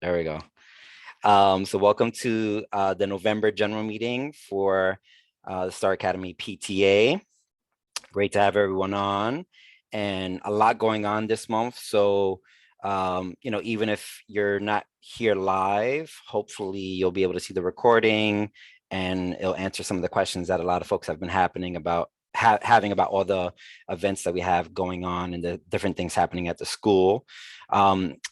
There we go. So welcome to the November general meeting for the Star Academy PTA. Great to have everyone on, and a lot going on this month. So, even if you're not here live, hopefully you'll be able to see the recording and it'll answer some of the questions that a lot of folks have been having about all the events that we have going on and the different things happening at the school.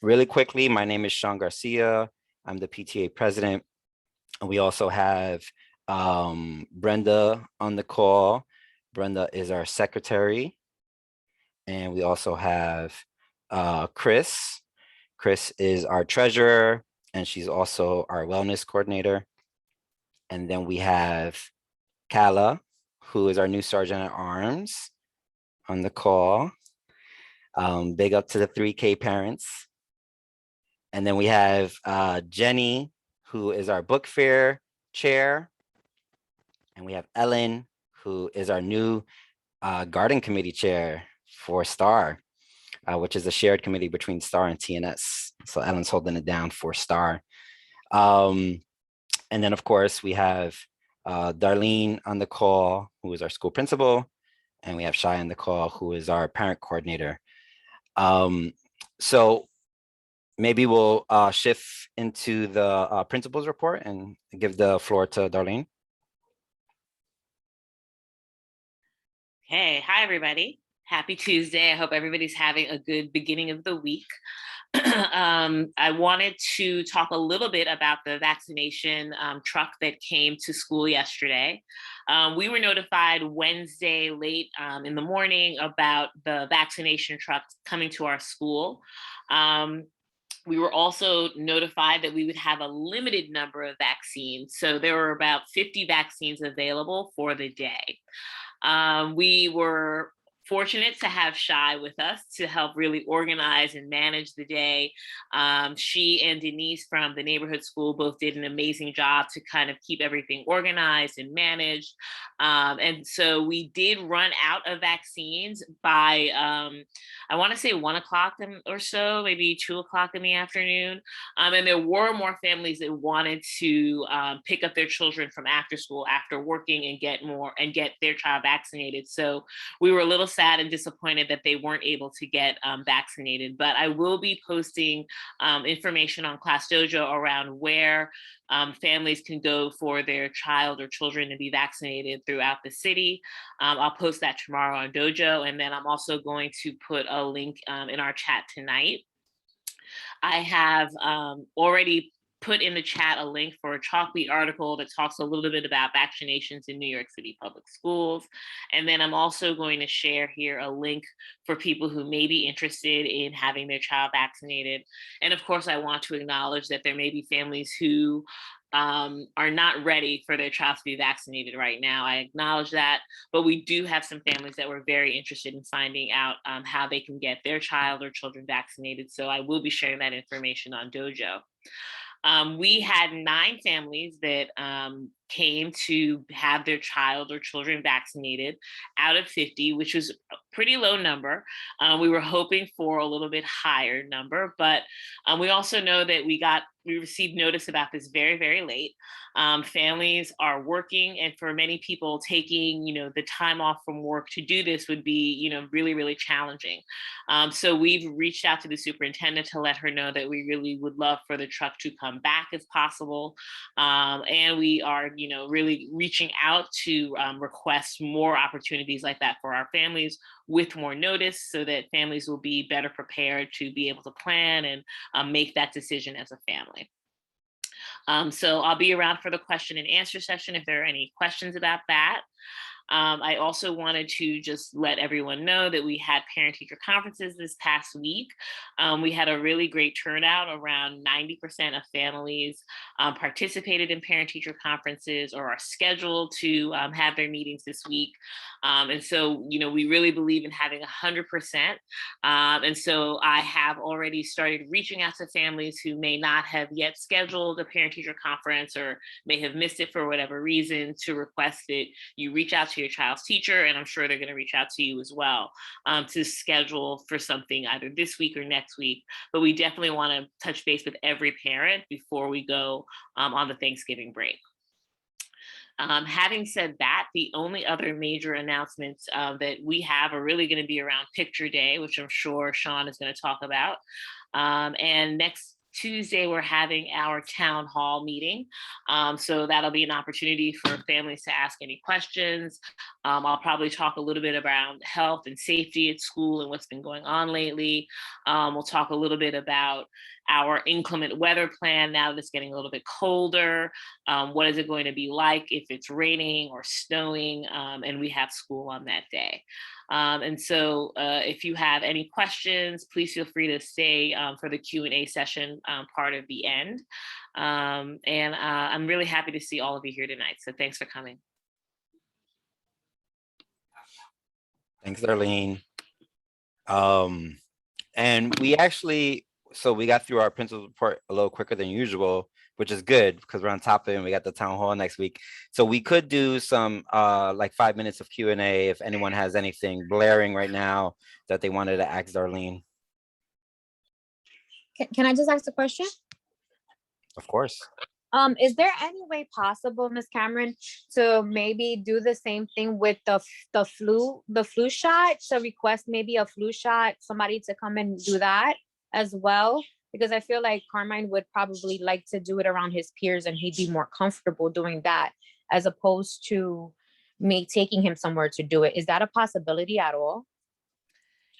Really quickly, my name is Sean Garcia. I'm the PTA president. And we also have Brenda on the call. Brenda is our secretary. And we also have Chris. Chris is our treasurer, and she's also our wellness coordinator. And then we have Kala, who is our new sergeant at arms on the call. Big up to the 3K parents. And then we have Jenny, who is our book fair chair. And we have Ellen, who is our new garden committee chair for STAR, which is a shared committee between STAR and TNS. So Ellen's holding it down for STAR. And then, of course, we have Darlene on the call, who is our school principal. And we have Shai on the call, who is our parent coordinator. So maybe we'll shift into the principal's report and give the floor to Darlene. Hey, hi, everybody. Happy Tuesday. I hope everybody's having a good beginning of the week. I wanted to talk a little bit about the vaccination truck that came to school yesterday. We were notified Wednesday late in the morning about the vaccination truck coming to our school. We were also notified that we would have a limited number of vaccines. So there were about 50 vaccines available for the day. We were fortunate to have Shai with us to help really organize and manage the day. She and Denise from the neighborhood school both did an amazing job to kind of keep everything organized and managed. And so we did run out of vaccines by, I want to say 1 o'clock or so, maybe 2 o'clock in the afternoon. And there were more families that wanted to pick up their children from after school after working and get their child vaccinated. So we were a little sad and disappointed that they weren't able to get vaccinated. But I will be posting information on Class Dojo around where families can go for their child or children to be vaccinated throughout the city. I'll post that tomorrow on Dojo. And then I'm also going to put a link in our chat tonight. I have already put in the chat a link for a Chalkbeat article that talks a little bit about vaccinations in New York City public schools. And then I'm also going to share here a link for people who may be interested in having their child vaccinated. And of course, I want to acknowledge that there may be families who are not ready for their child to be vaccinated right now. I acknowledge that, but we do have some families that were very interested in finding out how they can get their child or children vaccinated. So I will be sharing that information on Dojo. We had 9 families that came to have their child or children vaccinated out of 50, which was a pretty low number. We were hoping for a little bit higher number, but we also know that we received notice about this very, very late. Families are working, and for many people, taking the time off from work to do this would be really, really challenging. So we've reached out to the superintendent to let her know that we really would love for the truck to come back if possible, and we are really reaching out to request more opportunities like that for our families with more notice, so that families will be better prepared to be able to plan and make that decision as a family. So I'll be around for the question and answer session if there are any questions about that. I also wanted to just let everyone know that we had parent-teacher conferences this past week. We had a really great turnout. Around 90% of families participated in parent-teacher conferences or are scheduled to have their meetings this week. And so, we really believe in having 100%. And so I have already started reaching out to families who may not have yet scheduled a parent-teacher conference or may have missed it for whatever reason, to request that you reach out to to your child's teacher, and I'm sure they're going to reach out to you as well to schedule for something either this week or next week. But we definitely want to touch base with every parent before we go on the Thanksgiving break. Having said that, the only other major announcements that we have are really going to be around Picture Day, which I'm sure Sean is going to talk about. And next Tuesday, we're having our town hall meeting. So that'll be an opportunity for families to ask any questions. I'll probably talk a little bit around health and safety at school and what's been going on lately. We'll talk a little bit about our inclement weather plan now that it's getting a little bit colder. What is it going to be like if it's raining or snowing and we have school on that day? And so if you have any questions, please feel free to stay for the Q&A session part of the end. And I'm really happy to see all of you here tonight. So thanks for coming. Thanks, Darlene. And we actually, so we got through our principal's report a little quicker than usual, which is good because we're on top of it and we got the town hall next week. So we could do some like 5 minutes of Q&A if anyone has anything blaring right now that they wanted to ask Darlene. Can I just ask a question? Of course. Is there any way possible, Ms. Cameron, to maybe do the same thing with the flu shot? To request maybe a flu shot, somebody to come and do that as well? Because I feel like Carmine would probably like to do it around his peers and he'd be more comfortable doing that as opposed to me taking him somewhere to do it. Is that a possibility at all?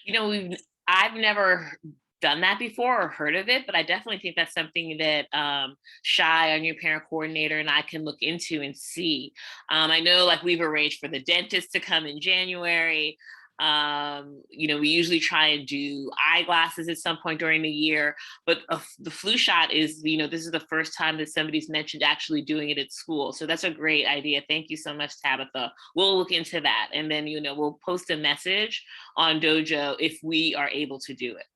You know, I've never done that before or heard of it, but I definitely think that's something that Shai, our new parent coordinator, and I can look into and see. I know like we've arranged for the dentist to come in January. You know, we usually try and do eyeglasses at some point during the year, but the flu shot is, you know, this is the first time that somebody's mentioned actually doing it at school. So that's a great idea. Thank you so much, Tabitha. We'll look into that. And then, you know, we'll post a message on Dojo if we are able to do it.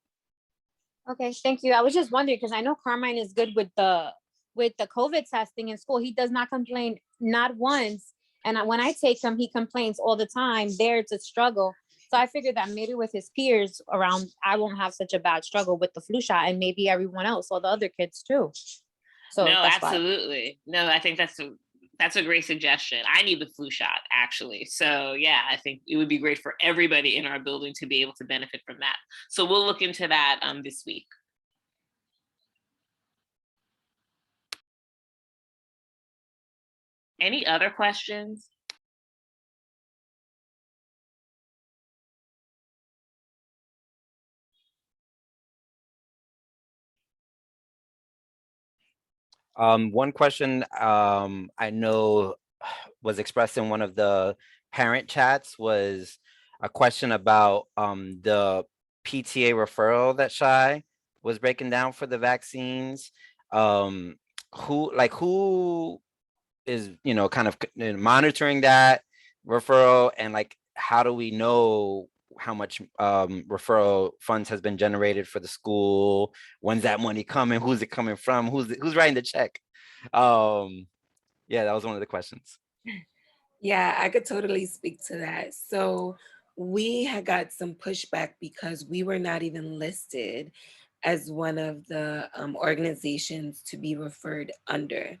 Okay, thank you. I was just wondering because I know Carmine is good with the COVID testing in school. He does not complain, not once. And when I take him, he complains all the time. There, it's a struggle. So I figured that maybe with his peers around, I won't have such a bad struggle with the flu shot, and maybe everyone else, all the other kids too. So no, absolutely. No, I think that's a great suggestion. I need the flu shot actually. So yeah, I think it would be great for everybody in our building to be able to benefit from that. So we'll look into that this week. Any other questions? One question I know was expressed in one of the parent chats was a question about the PTA referral that Shai was breaking down for the vaccines. Who is, you know, kind of monitoring that referral, and like how do we know how much referral funds has been generated for the school? When's that money coming? Who's it coming from? Who's writing the check? Yeah, that was one of the questions. Yeah, I could totally speak to that. So we had got some pushback because we were not even listed as one of the organizations to be referred under.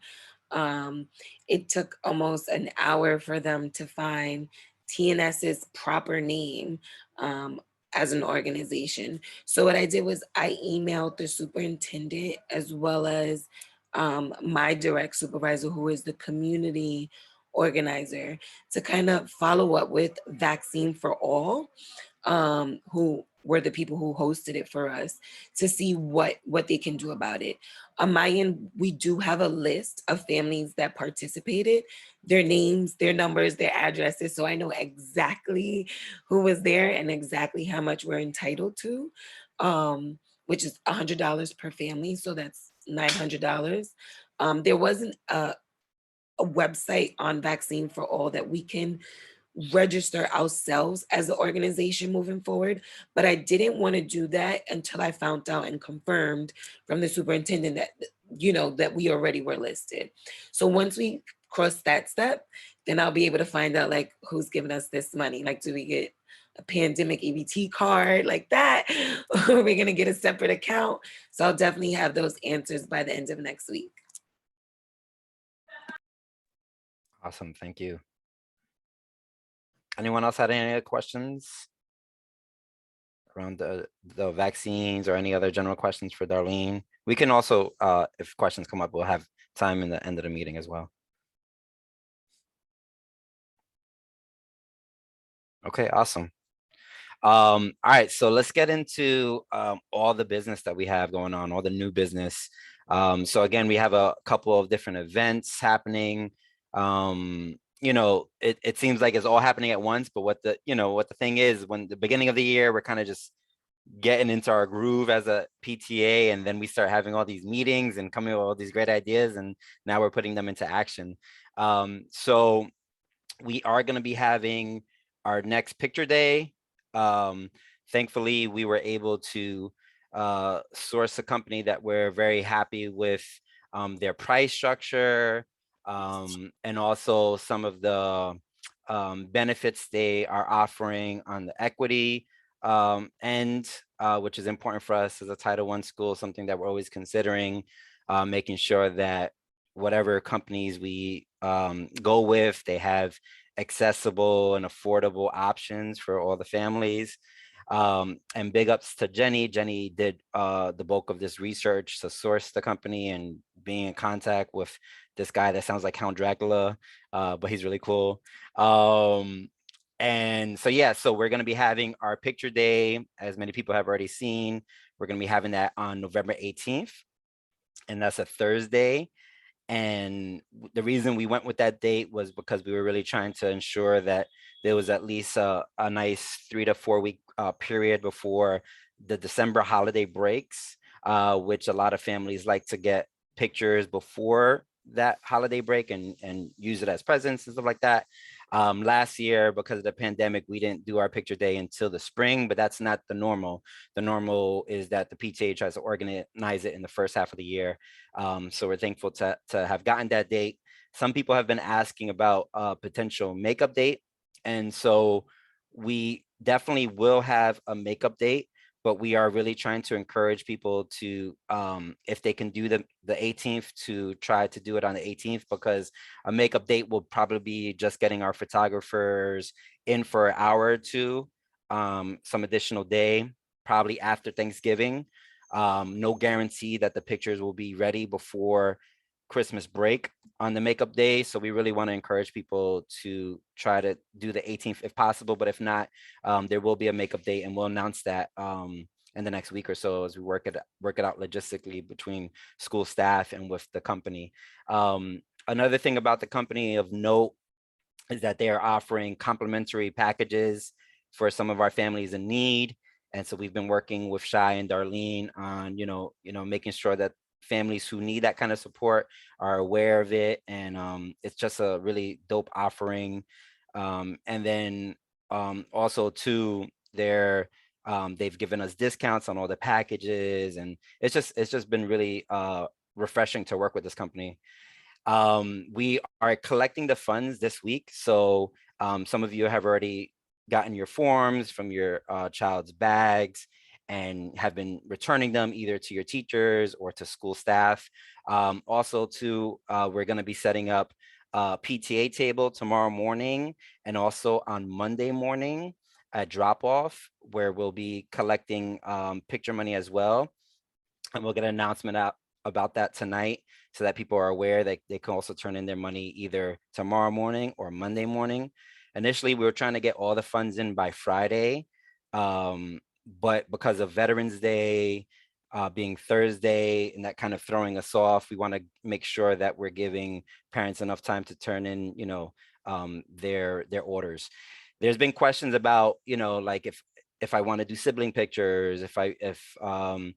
It took almost an hour for them to find TNS's proper name as an organization. So what I did was I emailed the superintendent as well as my direct supervisor, who is the community organizer, to kind of follow up with Vaccine for All, who were the people who hosted it for us, to see what they can do about it. On my end, we do have a list of families that participated, their names, their numbers, their addresses, so I know exactly who was there and exactly how much we're entitled to, which is $100 per family, so that's $900. There wasn't a website on Vaccine for All that we can register ourselves as an organization moving forward, but I didn't want to do that until I found out and confirmed from the superintendent that, you know, that we already were listed. So once we cross that step, then I'll be able to find out like who's giving us this money. Like, do we get a pandemic EBT card like that? Or we're gonna get a separate account? So I'll definitely have those answers by the end of next week. Awesome, thank you. Anyone else had any other questions around the vaccines or any other general questions for Darlene? We can also, if questions come up, we'll have time in the end of the meeting as well. Okay, awesome. All right, so let's get into all the business that we have going on, all the new business. So again, we have a couple of different events happening. You know, it seems like it's all happening at once, but what the thing is, when the beginning of the year, we're kind of just getting into our groove as a PTA, and then we start having all these meetings and coming up with all these great ideas, and now we're putting them into action. So we are going to be having our next picture day. Thankfully, we were able to source a company that we're very happy with their price structure, and also some of the benefits they are offering on the equity end, which is important for us as a Title I school, something that we're always considering, making sure that whatever companies we go with, they have accessible and affordable options for all the families. And big ups to Jenny. Jenny did the bulk of this research to source the company and being in contact with this guy that sounds like Count Dracula, but he's really cool. And so, yeah, so we're going to be having our picture day, as many people have already seen. We're going to be having that on November 18th, and that's a Thursday. And the reason we went with that date was because we were really trying to ensure that there was at least a nice 3 to 4 week period before the December holiday breaks, which a lot of families like to get pictures before that holiday break and use it as presents and stuff like that. Last year, because of the pandemic, we didn't do our picture day until the spring, but that's not the normal. The normal is that the PTA tries to organize it in the first half of the year. So we're thankful to have gotten that date. Some people have been asking about a potential makeup date. And so we definitely will have a makeup date, but we are really trying to encourage people to, if they can do the 18th, to try to do it on the 18th, because a makeup date will probably be just getting our photographers in for an hour or two, some additional day, probably after Thanksgiving. No guarantee that the pictures will be ready before Christmas break on the makeup day. So we really want to encourage people to try to do the 18th if possible, but if not, there will be a makeup date, and we'll announce that in the next week or so as we work it out logistically between school staff and with the company. Another thing about the company of note is that they are offering complimentary packages for some of our families in need. And so we've been working with Shai and Darlene on, making sure that families who need that kind of support are aware of it. And it's just a really dope offering. And then also too, they've given us discounts on all the packages, and it's just been really refreshing to work with this company. We are collecting the funds this week. So some of you have already gotten your forms from your child's bags and have been returning them either to your teachers or to school staff. Also too, we're going to be setting up a PTA table tomorrow morning and also on Monday morning at drop off, where we'll be collecting picture money as well. And we'll get an announcement out about that tonight so that people are aware that they can also turn in their money either tomorrow morning or Monday morning. Initially, we were trying to get all the funds in by Friday, but because of Veterans Day being Thursday and that kind of throwing us off, we want to make sure that we're giving parents enough time to turn in, their orders. There's been questions about, like if I want to do sibling pictures, can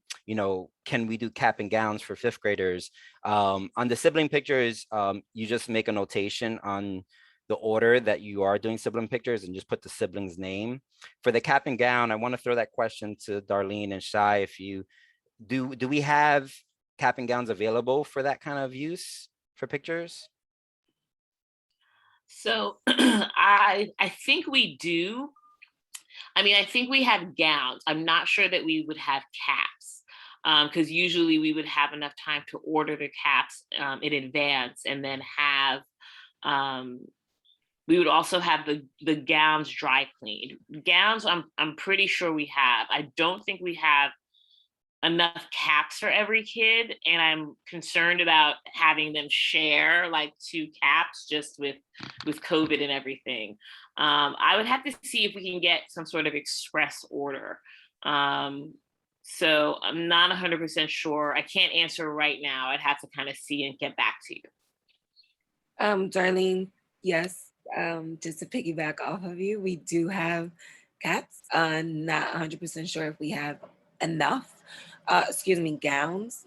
we do cap and gowns for fifth graders? On the sibling pictures, you just make a notation on the order that you are doing sibling pictures and just put the sibling's name. For the cap and gown, I want to throw that question to Darlene and Shai. If you do we have cap and gowns available for that kind of use for pictures? So I think we do. I mean, I think we have gowns. I'm not sure that we would have caps, because usually we would have enough time to order the caps in advance, and then have um, we would also have the gowns dry cleaned. Gowns, I'm pretty sure we have. I don't think we have enough caps for every kid, and I'm concerned about having them share like 2 caps just with COVID and everything. I would have to see if we can get some sort of express order. So I'm not 100% sure. I can't answer right now. I'd have to kind of see and get back to you. Darlene, yes, just to piggyback off of you, we do have caps. Not 100% sure if we have enough, gowns.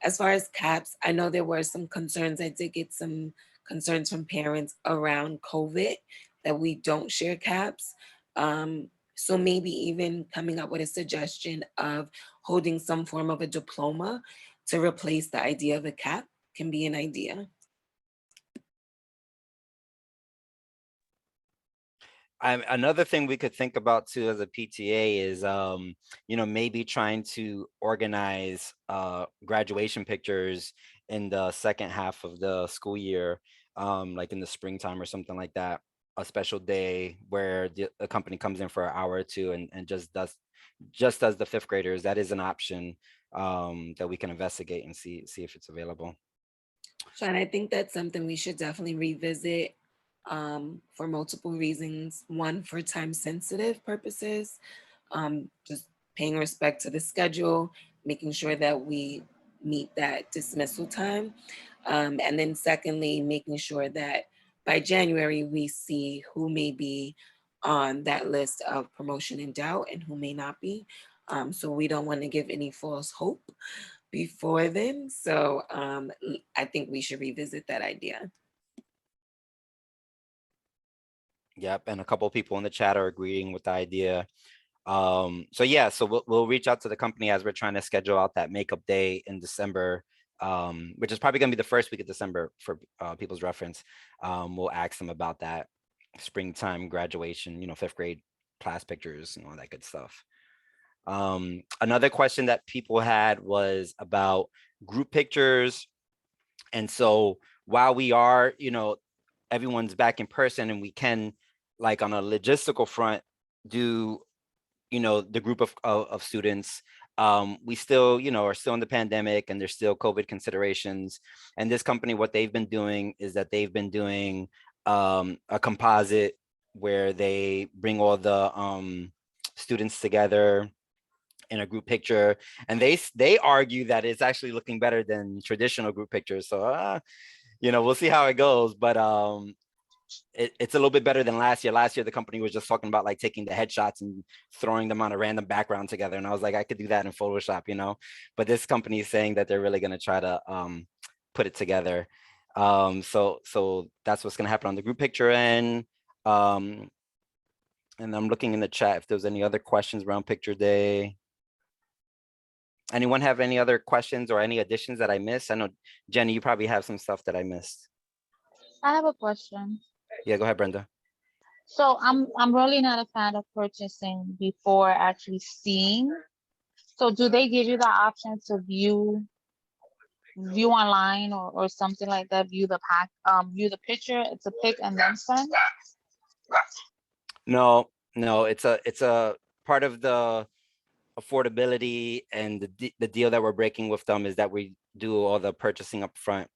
As far as caps, I know there were some concerns. I did get some concerns from parents around COVID that we don't share caps. So maybe even coming up with a suggestion of holding some form of a diploma to replace the idea of a cap can be an idea. Another thing we could think about too as a PTA is, maybe trying to organize graduation pictures in the second half of the school year, like in the springtime or something like that. A special day where the company comes in for an hour or two and just does the fifth graders. That is an option that we can investigate and see if it's available. Sean, I think that's something we should definitely revisit for multiple reasons. One, for time sensitive purposes, just paying respect to the schedule, making sure that we meet that dismissal time. And then secondly, making sure that by January, we see who may be on that list of promotion in doubt and who may not be. So we don't want to give any false hope before then. So I think we should revisit that idea. Yep, and a couple of people in the chat are agreeing with the idea. So yeah, so we'll reach out to the company as we're trying to schedule out that makeup day in December, which is probably gonna be the first week of December for people's reference. We'll ask them about that springtime graduation, fifth grade class pictures and all that good stuff. Another question that people had was about group pictures. And so while we are, everyone's back in person and we can, like on a logistical front, do, the group of students, we still, are still in the pandemic and there's still COVID considerations. And this company, what they've been doing is that they've been doing a composite where they bring all the students together in a group picture, and they argue that it's actually looking better than traditional group pictures. So we'll see how it goes, but it's a little bit better than last year. Last year the company was just talking about like taking the headshots and throwing them on a random background together, and I was like, I could do that in Photoshop, but this company is saying that they're really going to try to put it together. So that's what's going to happen on the group picture end. And I'm looking in the chat if there's any other questions around picture day. Anyone have any other questions or any additions that I missed? I know, Jenny, you probably have some stuff that I missed. I have a question. Yeah, go ahead, Brenda. So I'm really not a fan of purchasing before actually seeing. So do they give you the option to view online or something like that, view the picture, it's a pick and then send? No, it's a part of the affordability, and the deal that we're breaking with them is that we do all the purchasing up front.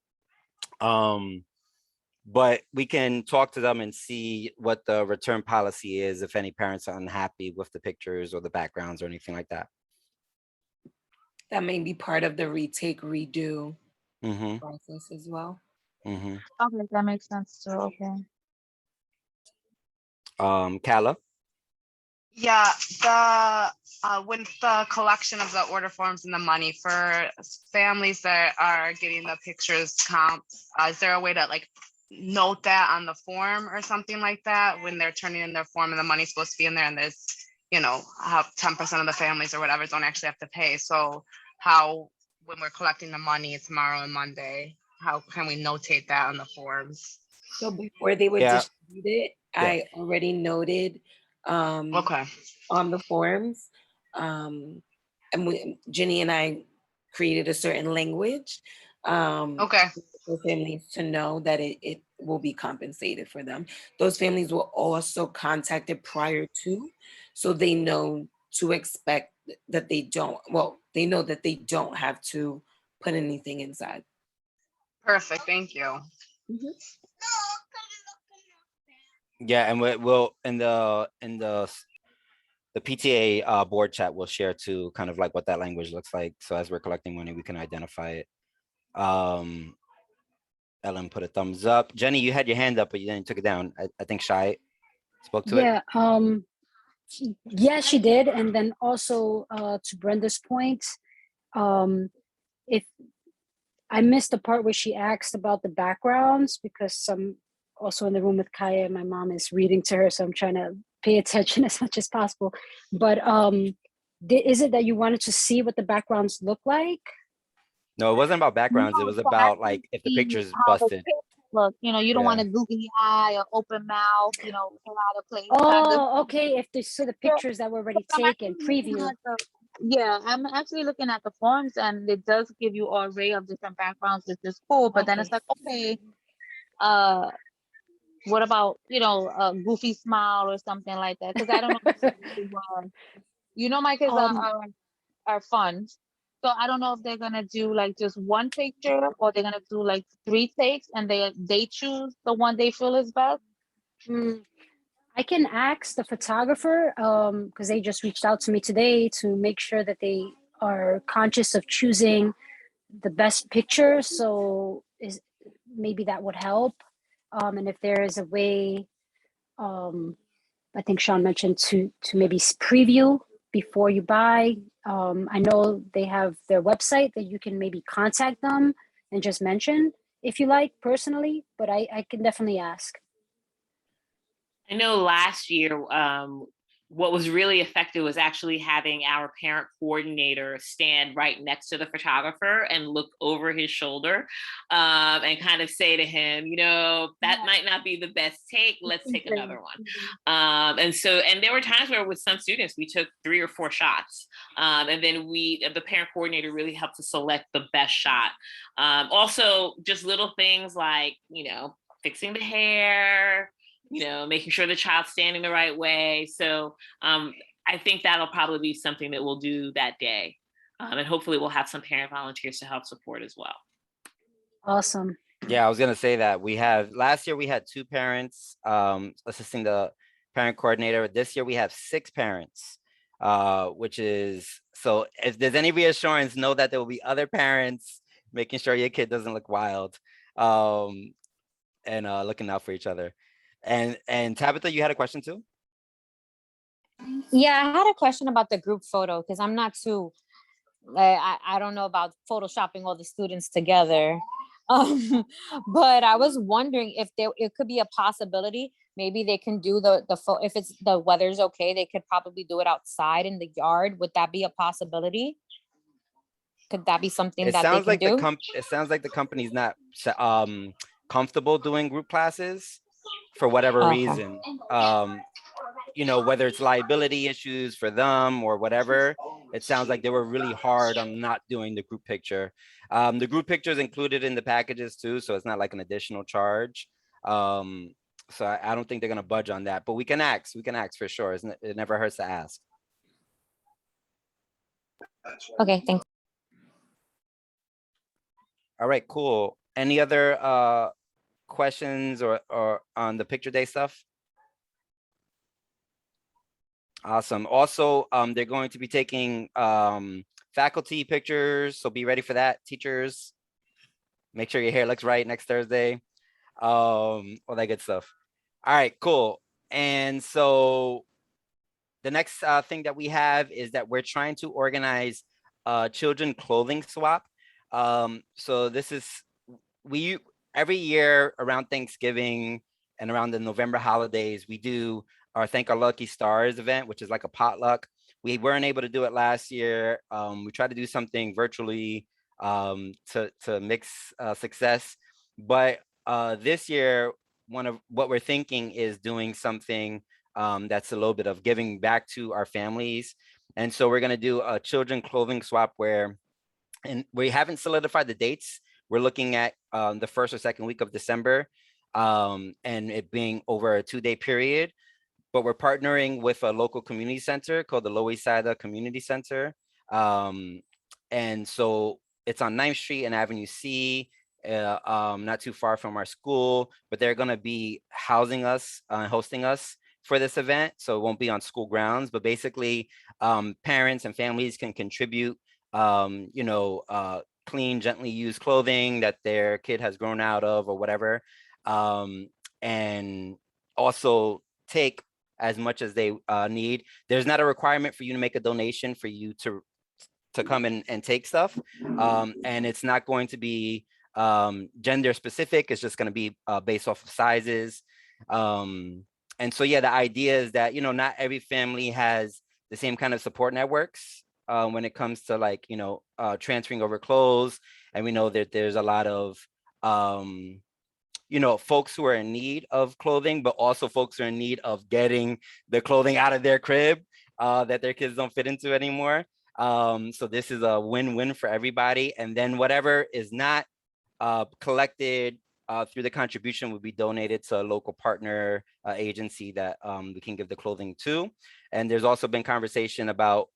But we can talk to them and see what the return policy is if any parents are unhappy with the pictures or the backgrounds or anything like that. That may be part of the retake, redo process as well. Okay, that makes sense too. Okay. Kala? Yeah, with the collection of the order forms and the money for families that are getting the pictures comp, is there a way to like note that on the form or something like that when they're turning in their form and the money's supposed to be in there, and there's, how 10% of the families or whatever don't actually have to pay? So how, when we're collecting the money tomorrow and Monday, how can we notate that on the forms? So before they would Yeah. distribute it, I already noted Okay. on the forms. And Jenny and I created a certain language Okay. for families to know that it will be compensated for them. Those families were also contacted prior to, so they know to expect that they don't, well, they know that they don't have to put anything inside. Perfect. Thank you. Yeah, and we'll in the PTA board chat, we'll share too, kind of like what that language looks like. So as we're collecting money, we can identify it. Ellen put a thumbs up. Jenny, you had your hand up, but you then took it down. I think Shai spoke to it. Yeah, yeah, she did. And then also to Brenda's point, if I missed the part where she asked about the backgrounds, because some also in the room with Kaya, my mom is reading to her, so I'm trying to pay attention as much as possible. But is it that you wanted to see what the backgrounds look like? No, it wasn't about backgrounds. It was about like if the picture's busted. Look, you know, you don't Yeah. want a googly eye or open mouth, you know, out of place. Oh, okay. If they saw the pictures that were already I'm taken, actually looking preview. at yeah, I'm actually looking at the forms, and it does give you an array of different backgrounds, which is cool. But then it's like, okay, what about, you know, a goofy smile or something like that? Because I don't know. You know, my kids are fun. So I don't know if they're gonna do like just one picture, or they're gonna do like 3 takes, and they choose the one they feel is best. I can ask the photographer, because they just reached out to me today to make sure that they are conscious of choosing the best picture. So maybe that would help. And if there is a way, I think Sean mentioned to maybe preview before you buy. I know they have their website that you can maybe contact them and just mention if you like personally, but I can definitely ask. I know last year, what was really effective was actually having our parent coordinator stand right next to the photographer and look over his shoulder, and kind of say to him, you know, that might not be the best take, let's take another one. And there were times where with some students, we took 3 or 4 shots. And then the parent coordinator really helped to select the best shot. Also, just little things like, you know, fixing the hair, you know, making sure the child's standing the right way. So I think that'll probably be something that we'll do that day. And hopefully we'll have some parent volunteers to help support as well. Awesome. Yeah, I was gonna say that last year we had 2 parents assisting the parent coordinator. This year we have 6 parents, which is, so if there's any reassurance, know that there will be other parents making sure your kid doesn't look wild, and looking out for each other. And Tabitha, you had a question too? Yeah, I had a question about the group photo, because I'm not too, I don't know about photoshopping all the students together. But I was wondering if it could be a possibility. Maybe they can do if it's the weather's okay, they could probably do it outside in the yard. Would that be a possibility? Could that be something It that they sounds can like do? it sounds like the company's not comfortable doing group classes for whatever Okay. reason. You know, whether it's liability issues for them or whatever, it sounds like they were really hard on not doing the group picture. The group picture is included in the packages too, so it's not like an additional charge. So I don't think they're gonna budge on that, but we can ask for sure. It never hurts to ask. Okay, thanks. All right, cool. Any other questions or on the picture day stuff? Awesome. Also, they're going to be taking faculty pictures, so be ready for that, teachers. Make sure your hair looks right next Thursday. All that good stuff. All right, cool. And so the next thing that we have is that we're trying to organize children clothing swap. So this is, every year around Thanksgiving and around the November holidays, we do our Thank Our Lucky Stars event, which is like a potluck. We weren't able to do it last year. We tried to do something virtually to mix success. But this year, one of what we're thinking is doing something that's a little bit of giving back to our families. And so we're going to do a children clothing swap where, and we haven't solidified the dates. We're looking at the first or second week of December, and it being over a 2-day period. But we're partnering with a local community center called the Louisiana Community Center. And so it's on 9th Street and Avenue C, not too far from our school, but they're going to be housing us, hosting us for this event. So it won't be on school grounds, but basically parents and families can contribute, clean, gently used clothing that their kid has grown out of or whatever. And also take as much as they need. There's not a requirement for you to make a donation for you to come and take stuff. And it's not going to be gender specific. It's just going to be based off of sizes. And so, yeah, the idea is that, not every family has the same kind of support networks when it comes to like, transferring over clothes. And we know that there's a lot of, folks who are in need of clothing, but also folks who are in need of getting the clothing out of their crib that their kids don't fit into anymore. So this is a win-win for everybody. And then whatever is not collected through the contribution will be donated to a local partner agency that we can give the clothing to. And there's also been conversation about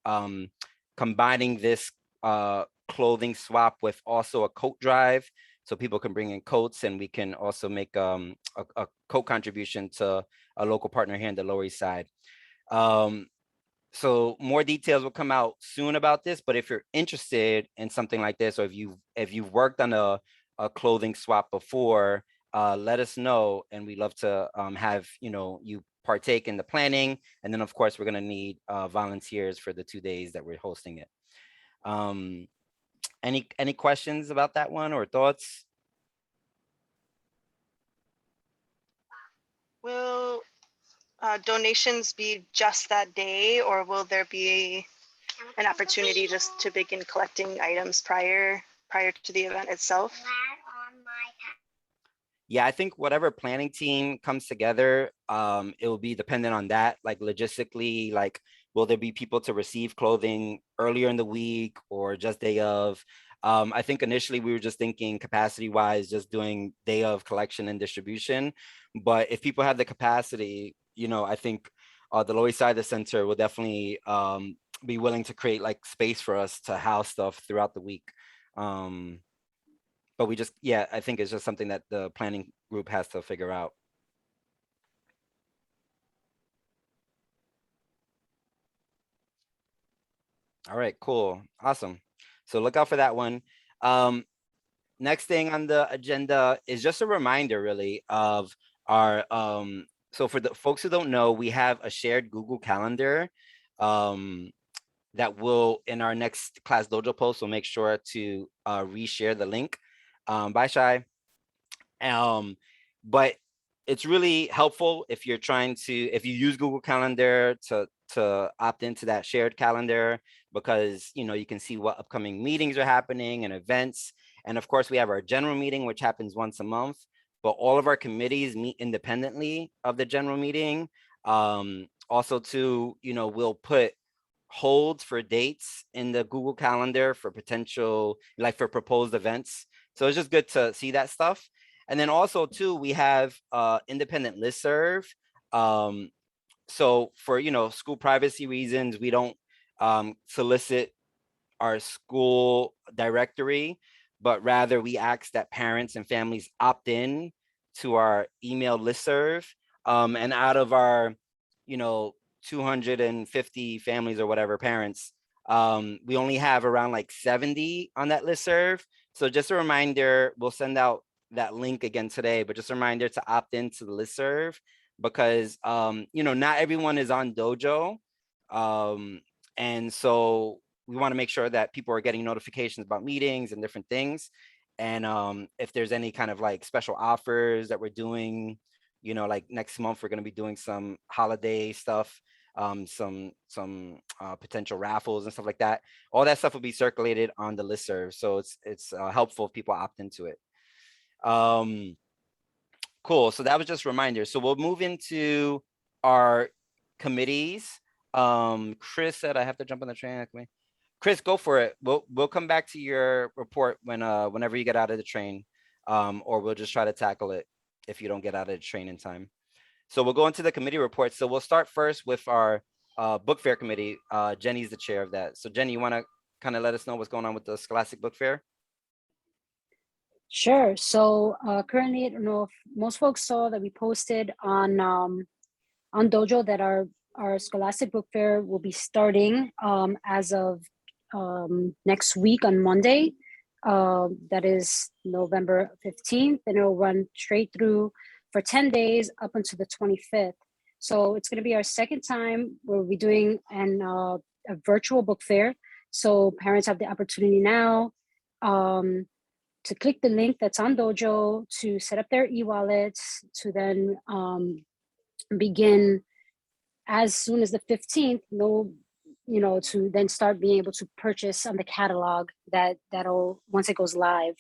combining this clothing swap with also a coat drive. So people can bring in coats, and we can also make a coat contribution to a local partner here in the Lower East Side. So more details will come out soon about this, but if you're interested in something like this, or if you've worked on a clothing swap before, let us know, and we'd love to have you partake in the planning. And then of course we're going to need volunteers for the 2 days that we're hosting it. Any questions about that one or thoughts? Will donations be just that day, or will there be an opportunity just to begin collecting items prior to the event itself? Yeah, I think whatever planning team comes together, it will be dependent on that, like logistically, like will there be people to receive clothing earlier in the week or just day of? I think initially we were just thinking capacity wise, just doing day of collection and distribution. But if people have the capacity, I think the Lower East Side of the center will definitely be willing to create like space for us to house stuff throughout the week. But we just, yeah, I think it's just something that the planning group has to figure out. All right, cool. Awesome. So look out for that one. Next thing on the agenda is just a reminder really of our, so for the folks who don't know, we have a shared Google Calendar that will, in our next Class Dojo post, we'll make sure to reshare the link. Bye, Shai. But it's really helpful if you're if you use Google Calendar to opt into that shared calendar, because you can see what upcoming meetings are happening and events. And of course, we have our general meeting, which happens once a month, but all of our committees meet independently of the general meeting. Also too, we'll put holds for dates in the Google Calendar for potential, like for proposed events. So it's just good to see that stuff. And then also too, we have independent listserv. So for, school privacy reasons, we don't solicit our school directory, but rather we ask that parents and families opt in to our email listserv. And out of our, 250 families or whatever parents, we only have around like 70 on that listserv. So just a reminder, we'll send out that link again today, but just a reminder to opt into the listserv, because not everyone is on Dojo. And so we want to make sure that people are getting notifications about meetings and different things. And if there's any kind of like special offers that we're doing, like next month, we're going to be doing some holiday stuff. some potential raffles and stuff like that. All that stuff will be circulated on the listserv, so it's helpful if people opt into it. Cool. So that was just a reminder. So we'll move into our committees. Chris said I have to jump on the train. Chris, go for it. We'll come back to your report whenever you get out of the train, or we'll just try to tackle it if you don't get out of the train in time. So we'll go into the committee reports. So we'll start first with our book fair committee. Jenny's the chair of that. So Jenny, you want to kind of let us know what's going on with the Scholastic Book Fair? Sure. So currently, I don't know if most folks saw that we posted on Dojo that our Scholastic Book Fair will be starting as of next week on Monday. That is November 15th, and it'll run straight through for 10 days up until the 25th. So it's going to be our second time we'll be doing a virtual book fair. So parents have the opportunity now to click the link that's on Dojo to set up their e-wallets, to then begin as soon as the 15th, to then start being able to purchase on the catalog that'll once it goes live.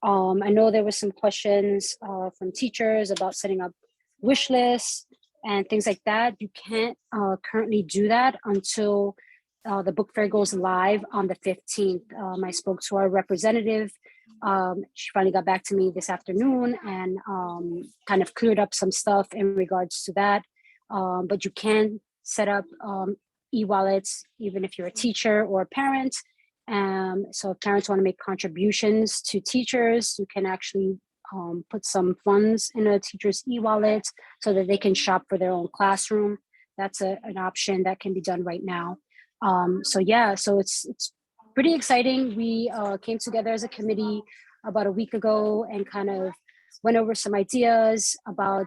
I know there was some questions from teachers about setting up wish lists and things like that. You can't currently do that until the book fair goes live on the 15th. I spoke to our representative. She finally got back to me this afternoon and kind of cleared up some stuff in regards to that. But you can set up e-wallets even if you're a teacher or a parent. So if parents want to make contributions to teachers, you can actually put some funds in a teacher's e-wallet so that they can shop for their own classroom. That's an option that can be done right now. So it's pretty exciting. We came together as a committee about a week ago and kind of went over some ideas about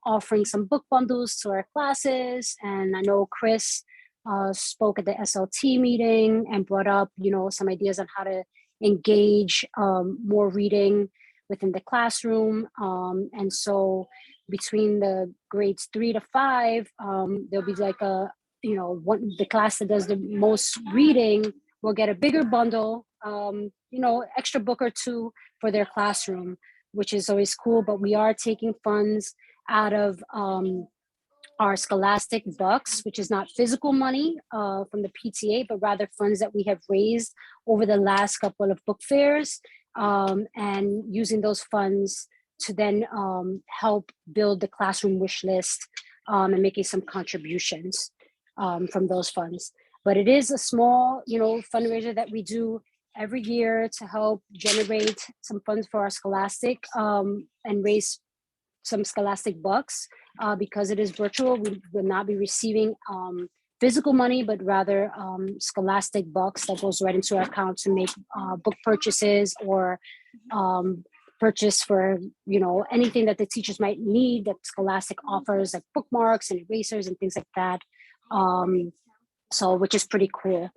offering some book bundles to our classes. And I know Chris spoke at the SLT meeting and brought up, some ideas on how to engage more reading within the classroom. And so between the grades 3 to 5, there'll be like the class that does the most reading will get a bigger bundle, extra book or two for their classroom, which is always cool. But we are taking funds out of our Scholastic bucks, which is not physical money from the PTA, but rather funds that we have raised over the last couple of book fairs, and using those funds to then help build the classroom wish list and making some contributions from those funds. But it is a small, fundraiser that we do every year to help generate some funds for our Scholastic and raise some Scholastic bucks. Because it is virtual, we will not be receiving physical money, but rather Scholastic bucks that goes right into our account to make book purchases or purchase for anything that the teachers might need that Scholastic offers, like bookmarks and erasers and things like that. So which is pretty cool.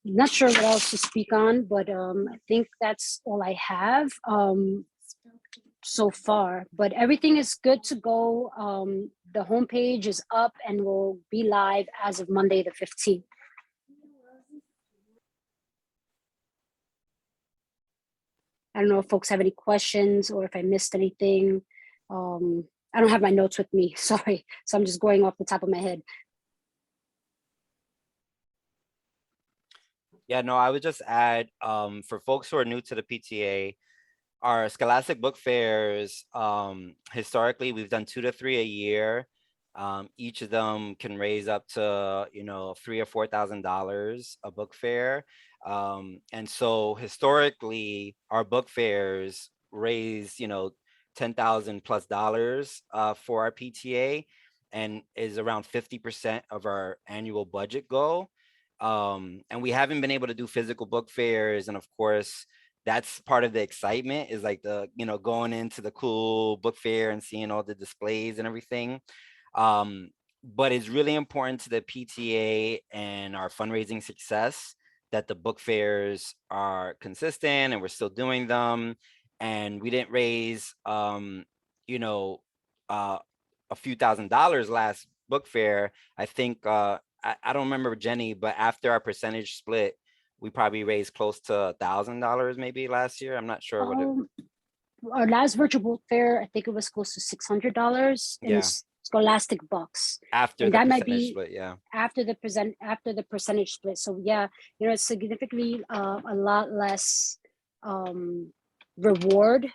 Not sure what else to speak on, but I think that's all I have so far. But everything is good to go. The homepage is up and will be live as of Monday the 15th. I don't know if folks have any questions or if I missed anything. I don't have my notes with me, sorry. So I'm just going off the top of my head. Yeah, no, I would just add for folks who are new to the PTA, our Scholastic book fairs, historically, we've done 2 to 3 a year. Each of them can raise up to, $3,000 or $4,000 a book fair. And so historically, our book fairs raise, $10,000 plus for our PTA, and is around 50% of our annual budget goal. And we haven't been able to do physical book fairs. And of course, that's part of the excitement, is like going into the cool book fair and seeing all the displays and everything. But it's really important to the PTA and our fundraising success that the book fairs are consistent and we're still doing them. And we didn't raise, a few $1,000s last book fair, I think I don't remember Jenny, but after our percentage split, we probably raised close to $1,000 maybe last year. I'm not sure what it. Our last virtual book fair, I think it was close to $600 in Yeah. Scholastic bucks. After And the that might percentage be split, yeah. after the percentage split. So yeah, you know, it's significantly a lot less reward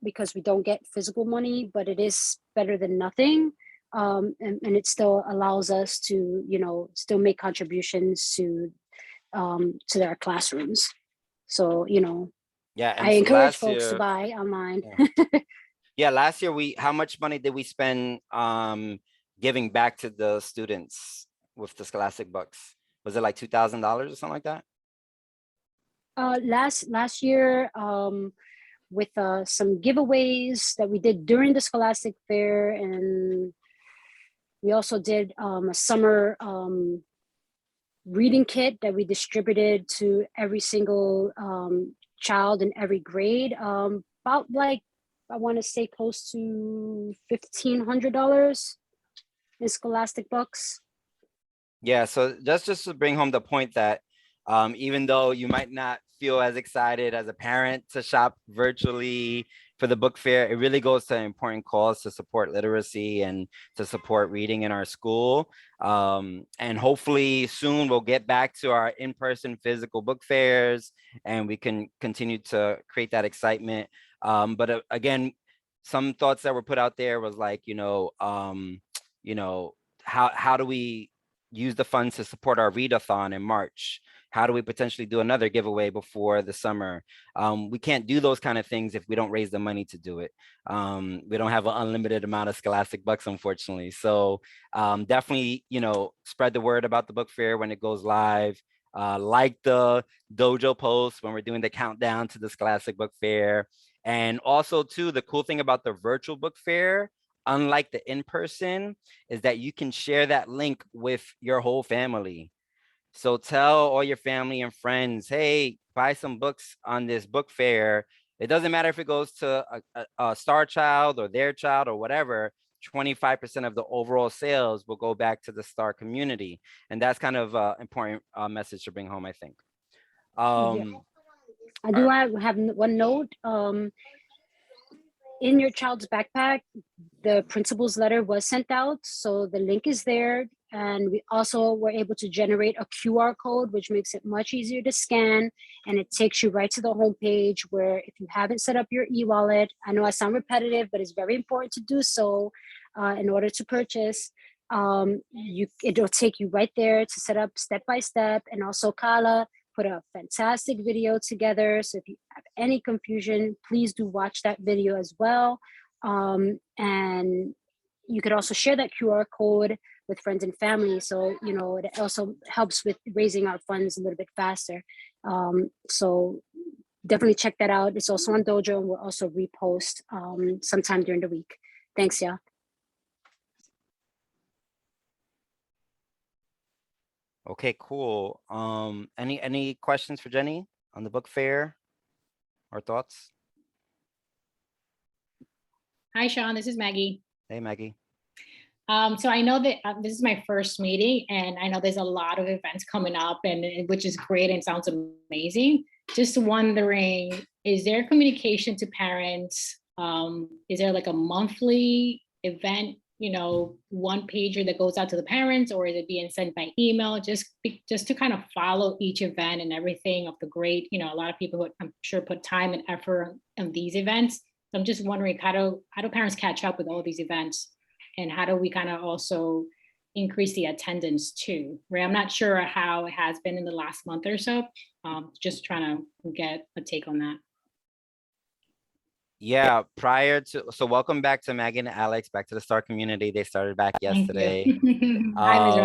because we don't get physical money, but it is better than nothing. And it still allows us to, you know, still make contributions to their classrooms. So, you know, Yeah, I and so encourage last folks to year, buy online. yeah, last year how much money did we spend giving back to the students with the Scholastic Bucks? Was it like $2,000 or something like that? Last year, with some giveaways that we did during the Scholastic Fair, and we also did a summer reading kit that we distributed to every single child in every grade. About like, I want to say close to $1,500 in Scholastic books. Yeah, so just to bring home the point that even though you might not feel as excited as a parent to shop virtually for the book fair, it really goes to important cause to support literacy and to support reading in our school. And hopefully soon we'll get back to our in-person physical book fairs and we can continue to create that excitement. But again, some thoughts that were put out there was like, how do we use the funds to support our readathon in March? How do we potentially do another giveaway before the summer? We can't do those kind of things if we don't raise the money to do it. We don't have an unlimited amount of Scholastic bucks, unfortunately. So definitely, spread the word about the book fair when it goes live. Like the dojo post when we're doing the countdown to the Scholastic Book Fair. And also too, the cool thing about the virtual book fair, unlike the in-person, is that you can share that link with your whole family. So tell all your family and friends, hey, buy some books on this book fair. It doesn't matter if it goes to a star child or their child or whatever, 25% of the overall sales will go back to the star community. And that's kind of an important message to bring home, I think. Yeah. I do have one note. In your child's backpack, the principal's letter was sent out, so the link is there. And we also were able to generate a QR code, which makes it much easier to scan. And it takes you right to the homepage where if you haven't set up your e-wallet, I know I sound repetitive, but it's very important to do so in order to purchase. It'll take you right there to set up step by step. And also Kala put a fantastic video together. So if you have any confusion, please do watch that video as well. And you could also share that QR code with friends and family. So, it also helps with raising our funds a little bit faster. So definitely check that out. It's also on Dojo, and we'll also repost sometime during the week. Thanks, y'all. Okay, cool. Any questions for Jenny on the book fair or thoughts? Hi, Sean, this is Maggie. Hey, Maggie. So I know that this is my first meeting, and I know there's a lot of events coming up, and which is great and sounds amazing. Just wondering, is there communication to parents? Is there like a monthly event, one pager that goes out to the parents, or is it being sent by email? Just to kind of follow each event and everything of the great, a lot of people I'm sure put time and effort on these events. So I'm just wondering, how do parents catch up with all these events? And how do we kind of also increase the attendance too, right? I'm not sure how it has been in the last month or so. Just trying to get a take on that. Yeah, so welcome back to Maggie and Alex, back to the STAR community. They started back yesterday. Hi, Ms.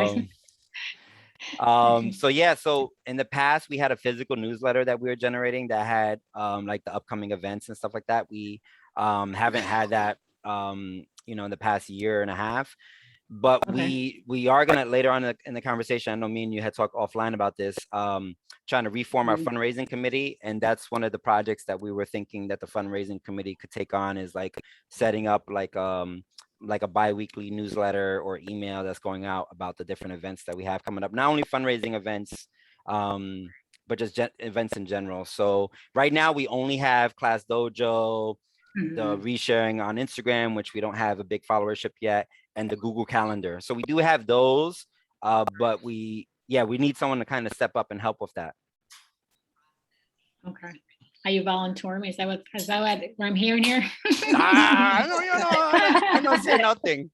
Rice. So in the past, we had a physical newsletter that we were generating that had like the upcoming events and stuff like that. We haven't had that in the past year and a half, but Okay. we are gonna later on in the conversation, I know me and you had talked offline about this, trying to reform our fundraising committee. And that's one of the projects that we were thinking that the fundraising committee could take on, is like setting up like like a bi-weekly newsletter or email that's going out about the different events that we have coming up, not only fundraising events, but just events in general. So right now we only have Class Dojo, the resharing on Instagram, which we don't have a big followership yet, and the Google Calendar. So we do have those, but we need someone to kind of step up and help with that. Okay. Are you volunteering? Is that what I'm hearing here? I don't say nothing.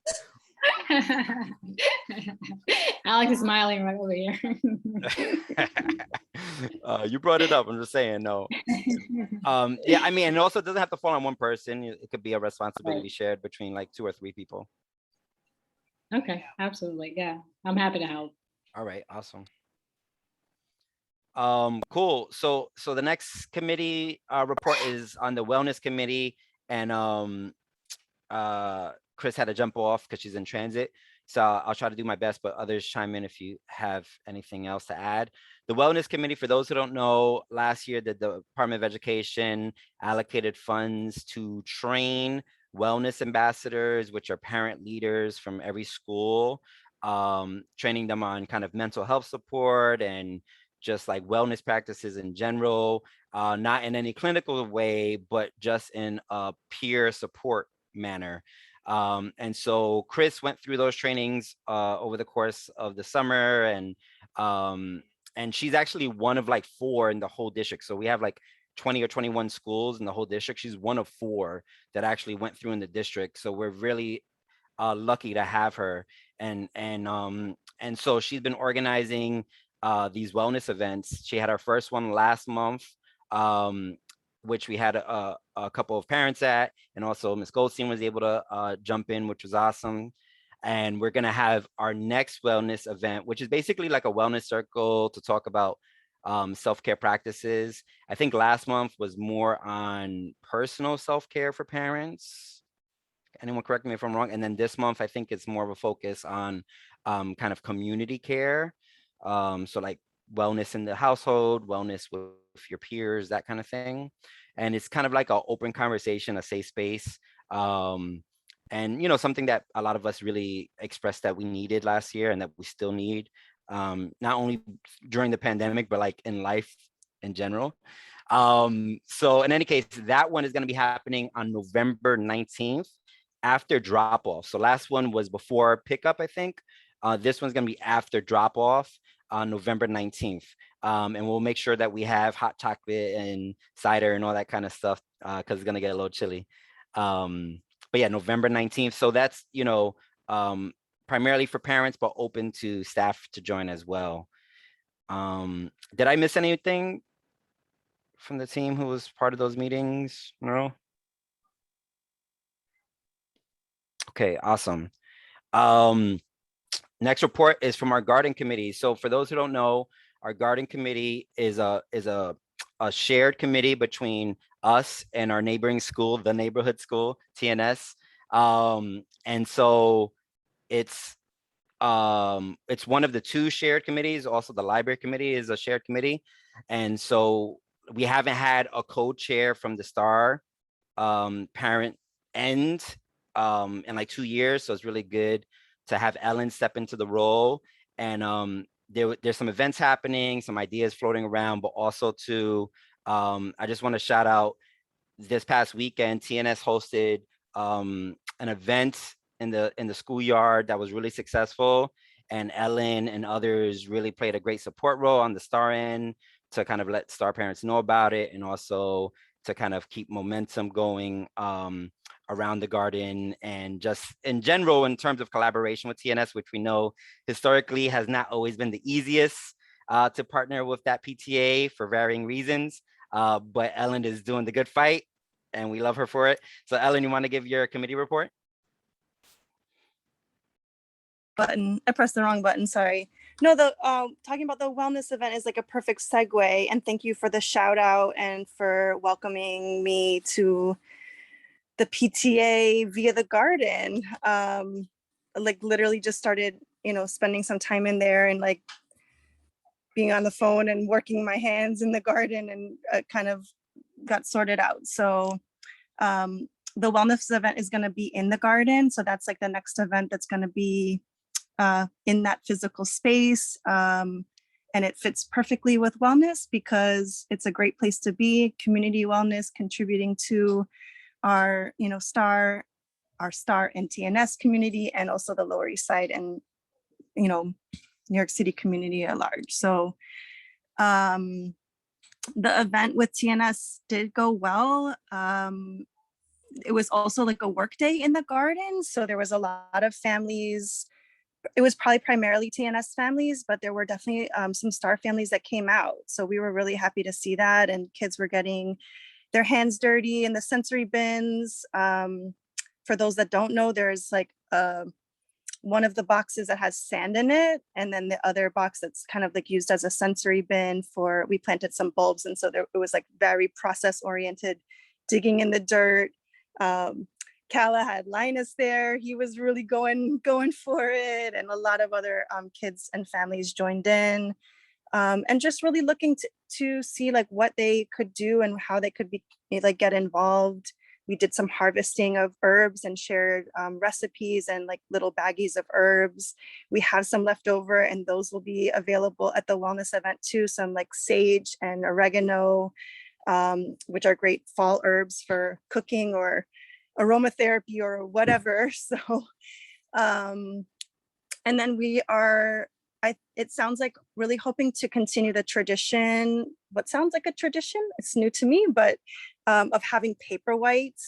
Alex is smiling right over here. You brought it up. I'm just saying, no. Yeah, I mean, and also it doesn't have to fall on one person. It could be a responsibility shared between like 2 or 3 people. Okay, absolutely. Yeah, I'm happy to help. All right, awesome. Cool. So the next committee report is on the wellness committee, and Chris had to jump off because she's in transit. So I'll try to do my best, but others chime in if you have anything else to add. The Wellness Committee, for those who don't know, last year the Department of Education allocated funds to train wellness ambassadors, which are parent leaders from every school, training them on kind of mental health support and just like wellness practices in general, not in any clinical way, but just in a peer support manner. And so Chris went through those trainings over the course of the summer, and she's actually one of like 4 in the whole district. So we have like 20 or 21 schools in the whole district. She's one of 4 that actually went through in the district. So we're really lucky to have her. And so she's been organizing these wellness events. She had our first one last month, which we had a couple of parents at, and also Ms. Goldstein was able to jump in, which was awesome. And we're gonna have our next wellness event, which is basically like a wellness circle to talk about self-care practices. I think last month was more on personal self-care for parents. Anyone correct me if I'm wrong? And then this month, I think it's more of a focus on kind of community care. So like wellness in the household, wellness with your peers, that kind of thing. And it's kind of like an open conversation, a safe space. And, something that a lot of us really expressed that we needed last year and that we still need, not only during the pandemic, but like in life in general. So in any case, that one is going to be happening on November 19th after drop off. So last one was before pickup, I think. This one's going to be after drop off on November 19th. And we'll make sure that we have hot chocolate and cider and all that kind of stuff because it's going to get a little chilly. But yeah, November 19th. So that's, primarily for parents, but open to staff to join as well. Did I miss anything from the team who was part of those meetings? No? Okay, awesome. Next report is from our garden committee. So for those who don't know, our garden committee is a shared committee between us and our neighboring school, the neighborhood school, TNS. And so it's one of the 2 shared committees. Also, the library committee is a shared committee. And so we haven't had a co-chair from the STAR parent end in like 2 years. So it's really good to have Ellen step into the role. And there's some events happening, some ideas floating around, but also to, I just want to shout out this past weekend, TNS hosted an event in the schoolyard that was really successful. And Ellen and others really played a great support role on the STAR end to kind of let STAR parents know about it, and also to kind of keep momentum going around the garden, and just in general in terms of collaboration with TNS, which we know historically has not always been the easiest to partner with that PTA for varying reasons. But Ellen is doing the good fight and we love her for it. So Ellen, you want to give your committee report? Button. I pressed the wrong button. Sorry. No, the talking about the wellness event is like a perfect segue. And thank you for the shout out and for welcoming me to the PTA via the garden. Like literally just started, spending some time in there and like being on the phone and working my hands in the garden, and kind of got sorted out. So the wellness event is going to be in the garden. So that's like the next event that's going to be in that physical space. And it fits perfectly with wellness because it's a great place to be, community wellness, contributing to our, STAR and TNS community, and also the Lower East Side and, New York City community at large. So the event with TNS did go well. It was also like a work day in the garden. So there was a lot of families. It was probably primarily TNS families, but there were definitely some STAR families that came out. So we were really happy to see that. And kids were getting their hands dirty in the sensory bins. For those that don't know, there's like one of the boxes that has sand in it. And then the other box that's kind of like used as a sensory bin we planted some bulbs. And so it was like very process oriented, digging in the dirt. Kala had Linus there. He was really going for it. And a lot of other kids and families joined in. And just really looking to see like what they could do and how they could be like get involved. We did some harvesting of herbs and shared recipes and like little baggies of herbs. We have some left over and those will be available at the wellness event too. Some like sage and oregano, which are great fall herbs for cooking or aromatherapy or whatever. So, and then we are, it sounds like really hoping to continue the tradition, what sounds like a tradition, it's new to me, but of having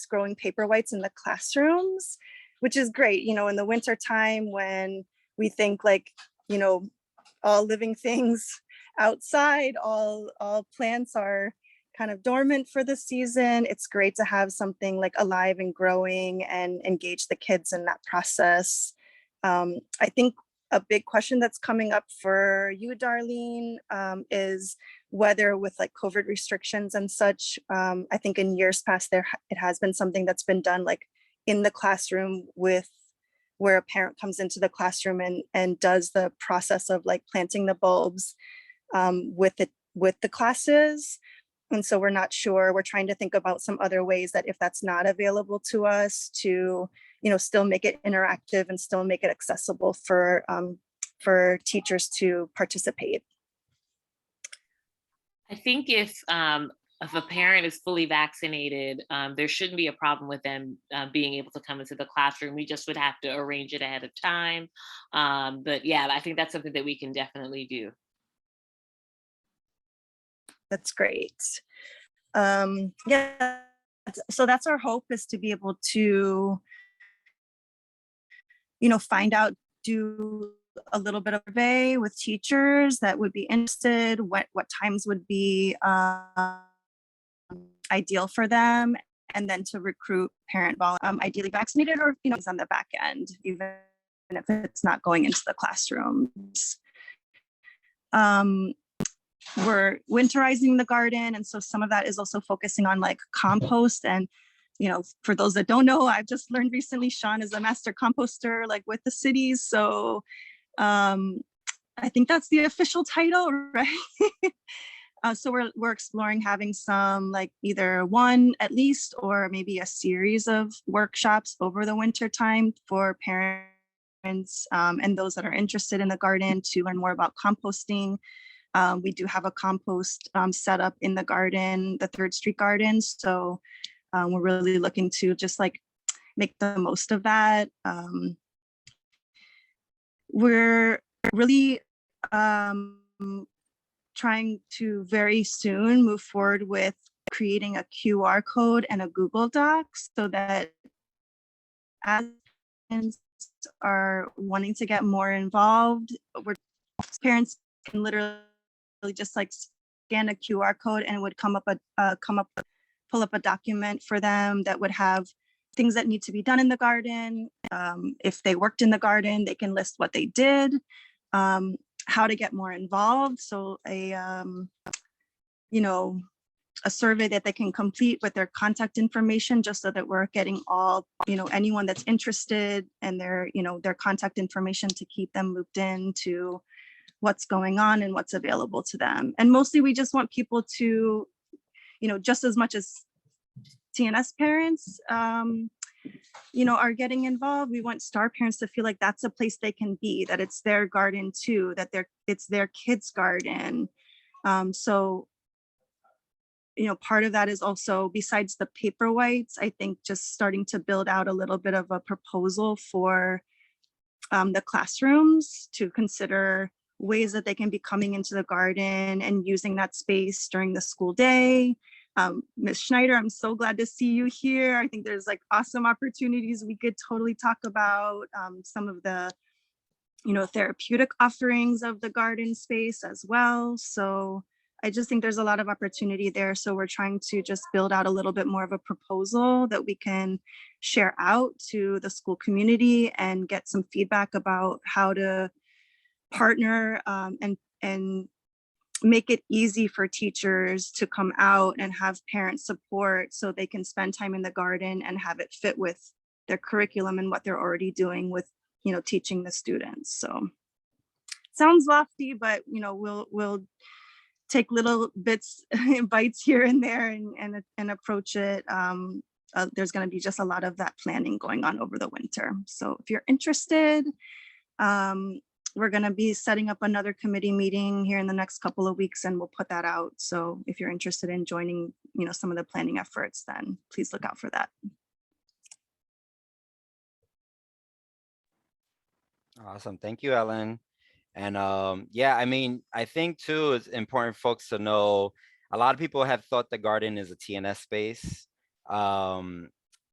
growing paper whites in the classrooms, which is great, in the winter time when we think like, all living things outside, all plants are kind of dormant for the season. It's great to have something like alive and growing and engage the kids in that process. I think a big question that's coming up for you, Darlene, is whether with like COVID restrictions and such, I think in years past it has been something that's been done like in the classroom where a parent comes into the classroom and does the process of like planting the bulbs with the classes. And so we're not sure, we're trying to think about some other ways that if that's not available to us to, still make it interactive and still make it accessible for teachers to participate. I think if a parent is fully vaccinated, there shouldn't be a problem with them being able to come into the classroom. We just would have to arrange it ahead of time. But yeah, I think that's something that we can definitely do. That's great. Yeah, so that's our hope, is to be able to, find out, do a little bit of survey with teachers that would be interested, what times would be ideal for them, and then to recruit parent ideally vaccinated or, is on the back end, even if it's not going into the classrooms. We're winterizing the garden. And so some of that is also focusing on like compost. And, for those that don't know, I've just learned recently, Sean is a master composter, like with the cities. So I think that's the official title, right? So we're exploring having some like either one at least, or maybe a series of workshops over the winter time for parents and those that are interested in the garden to learn more about composting. We do have a compost set up in the garden, the 3rd Street garden. So we're really looking to just like make the most of that. We're really trying to very soon move forward with creating a QR code and a Google Docs so that as parents are wanting to get more involved, parents can literally just like scan a QR code and it would pull up a document for them that would have things that need to be done in the garden. If they worked in the garden, they can list what they did, how to get more involved. So a survey that they can complete with their contact information, just so that we're getting all, anyone that's interested and their contact information to keep them looped in to what's going on and what's available to them. And mostly we just want people to, just as much as TNS parents, you know, are getting involved. We want STAR parents to feel like that's a place they can be, that it's their garden too, that it's their kids' garden. So, you know, part of that is also, besides the paperwhites, I think just starting to build out a little bit of a proposal for the classrooms to consider ways that they can be coming into the garden and using that space during the school day. Ms. Schneider, I'm so glad to see you here. I think there's like awesome opportunities we could totally talk about, some of the, you know, therapeutic offerings of the garden space as well. So I just think there's a lot of opportunity there. So we're trying to just build out a little bit more of a proposal that we can share out to the school community and get some feedback about how to partner and make it easy for teachers to come out and have parent support so they can spend time in the garden and have it fit with their curriculum and what they're already doing with, you know, teaching the students. So sounds lofty, but, you know, we'll take little bits and bites here and there and approach it. There's going to be just a lot of that planning going on over the winter. So if you're interested, we're going to be setting up another committee meeting here in the next couple of weeks, and we'll put that out. So if you're interested in joining, you know, some of the planning efforts, then please look out for that. Awesome. Thank you, Ellen. And yeah, I mean, I think too, it's important folks to know, a lot of people have thought the garden is a TNS space.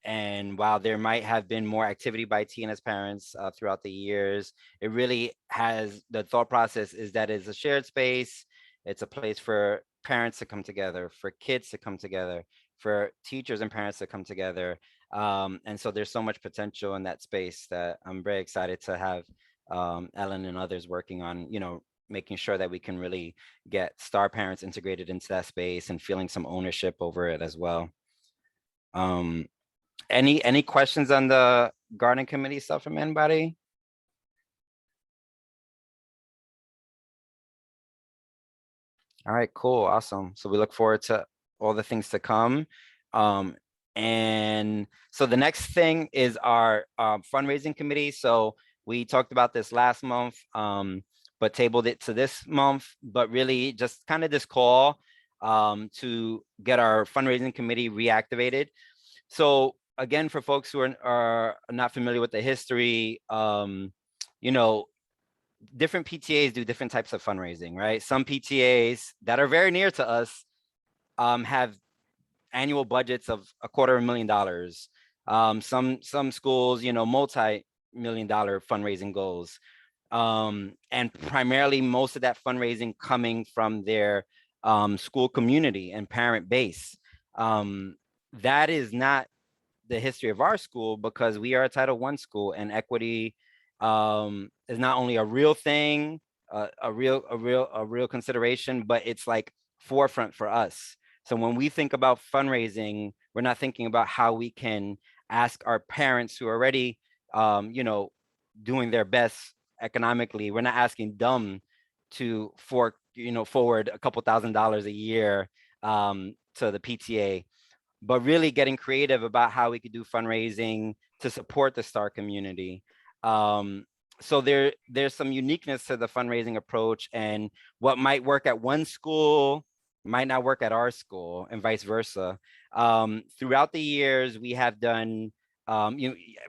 And while there might have been more activity by TNS parents throughout the years, it really has, the thought process is that it's a shared space. It's a place for parents to come together, for kids to come together, for teachers and parents to come together. And so there's so much potential in that space that I'm very excited to have Ellen and others working on, you know, making sure that we can really get STAR parents integrated into that space and feeling some ownership over it as well. Any questions on the garden committee stuff from anybody? All right, cool, awesome. So we look forward to all the things to come. And so the next thing is our fundraising committee. So we talked about this last month, but tabled it to this month, but really just kind of this call to get our fundraising committee reactivated. So again, for folks who are not familiar with the history, you know, different PTAs do different types of fundraising, right? Some PTAs that are very near to us have annual budgets of $250,000. Some schools, you know, multi-million-dollar fundraising goals, and primarily most of that fundraising coming from their school community and parent base. That is not the history of our school, because we are a Title I school, and equity is not only a real thing, a real consideration, but it's like forefront for us. So when we think about fundraising, we're not thinking about how we can ask our parents who are already, you know, doing their best economically. We're not asking them to forward a couple $1,000s a year to the PTA, but really getting creative about how we could do fundraising to support the STAR community. So there's some uniqueness to the fundraising approach, and what might work at one school might not work at our school, and vice versa. Throughout the years, we have done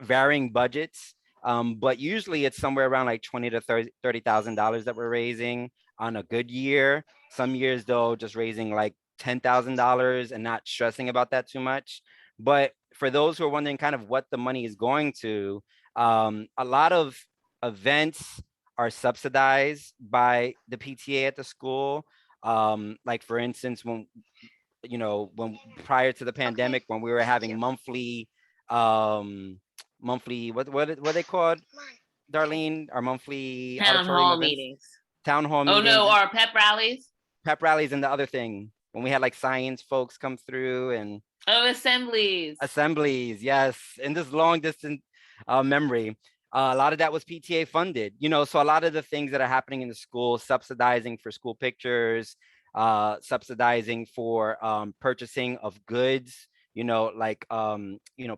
varying budgets, but usually it's somewhere around like $20,000 to $30,000 that we're raising on a good year. Some years though, just raising like $10,000 and not stressing about that too much. But for those who are wondering kind of what the money is going to, a lot of events are subsidized by the PTA at the school. Like for instance, when prior to the pandemic, when we were having monthly what are they called, Darlene? Our monthly Town auditorium hall events? meetings. Town hall Oh meetings. no, our pep rallies. Pep rallies and the other thing, when we had like science folks come through, and Oh, assemblies. Yes, in this long distance memory. A lot of that was PTA funded, so a lot of the things that are happening in the school, subsidizing for school pictures, subsidizing for purchasing of goods like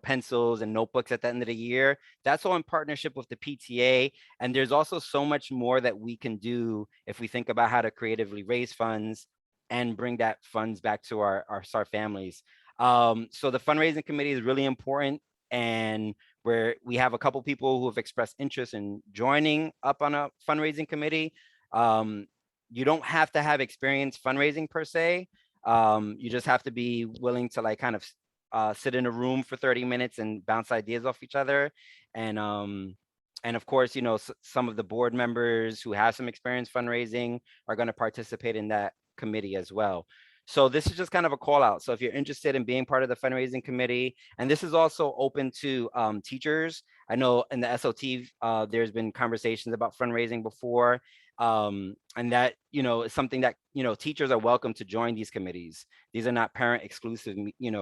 pencils and notebooks at the end of the year. That's all in partnership with the PTA. And there's also so much more that we can do if we think about how to creatively raise funds and bring that funds back to our STAR families. So the fundraising committee is really important, and where we have a couple people who have expressed interest in joining up on a fundraising committee. You don't have to have experience fundraising per se. You just have to be willing to like kind of sit in a room for 30 minutes and bounce ideas off each other. And of course, some of the board members who have some experience fundraising are going to participate in that committee as well. So this is just kind of a call out. So if you're interested in being part of the fundraising committee, and this is also open to teachers. I know in the SLT, there's been conversations about fundraising before. And that, is something that, teachers are welcome to join these committees. These are not parent exclusive,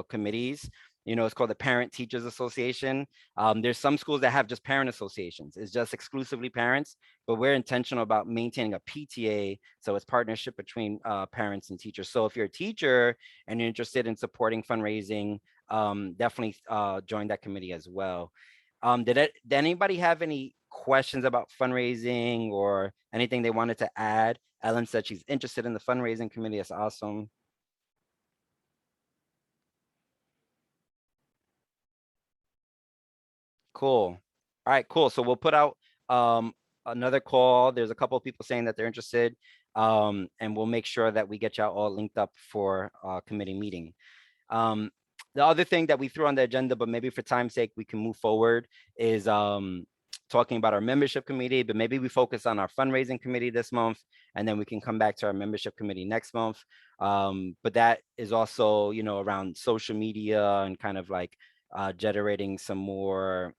committees. It's called the Parent Teachers Association. There's some schools that have just parent associations. It's just exclusively parents, but we're intentional about maintaining a PTA. So it's partnership between parents and teachers. So if you're a teacher and you're interested in supporting fundraising, definitely join that committee as well. Did anybody have any questions about fundraising or anything they wanted to add? Ellen said she's interested in the fundraising committee. That's awesome. Cool. All right, cool. So we'll put out another call. There's a couple of people saying that they're interested, and we'll make sure that we get y'all all linked up for a committee meeting. The other thing that we threw on the agenda, but maybe for time's sake, we can move forward, is talking about our membership committee, but maybe we focus on our fundraising committee this month, and then we can come back to our membership committee next month. But that is also, around social media and kind of like generating some more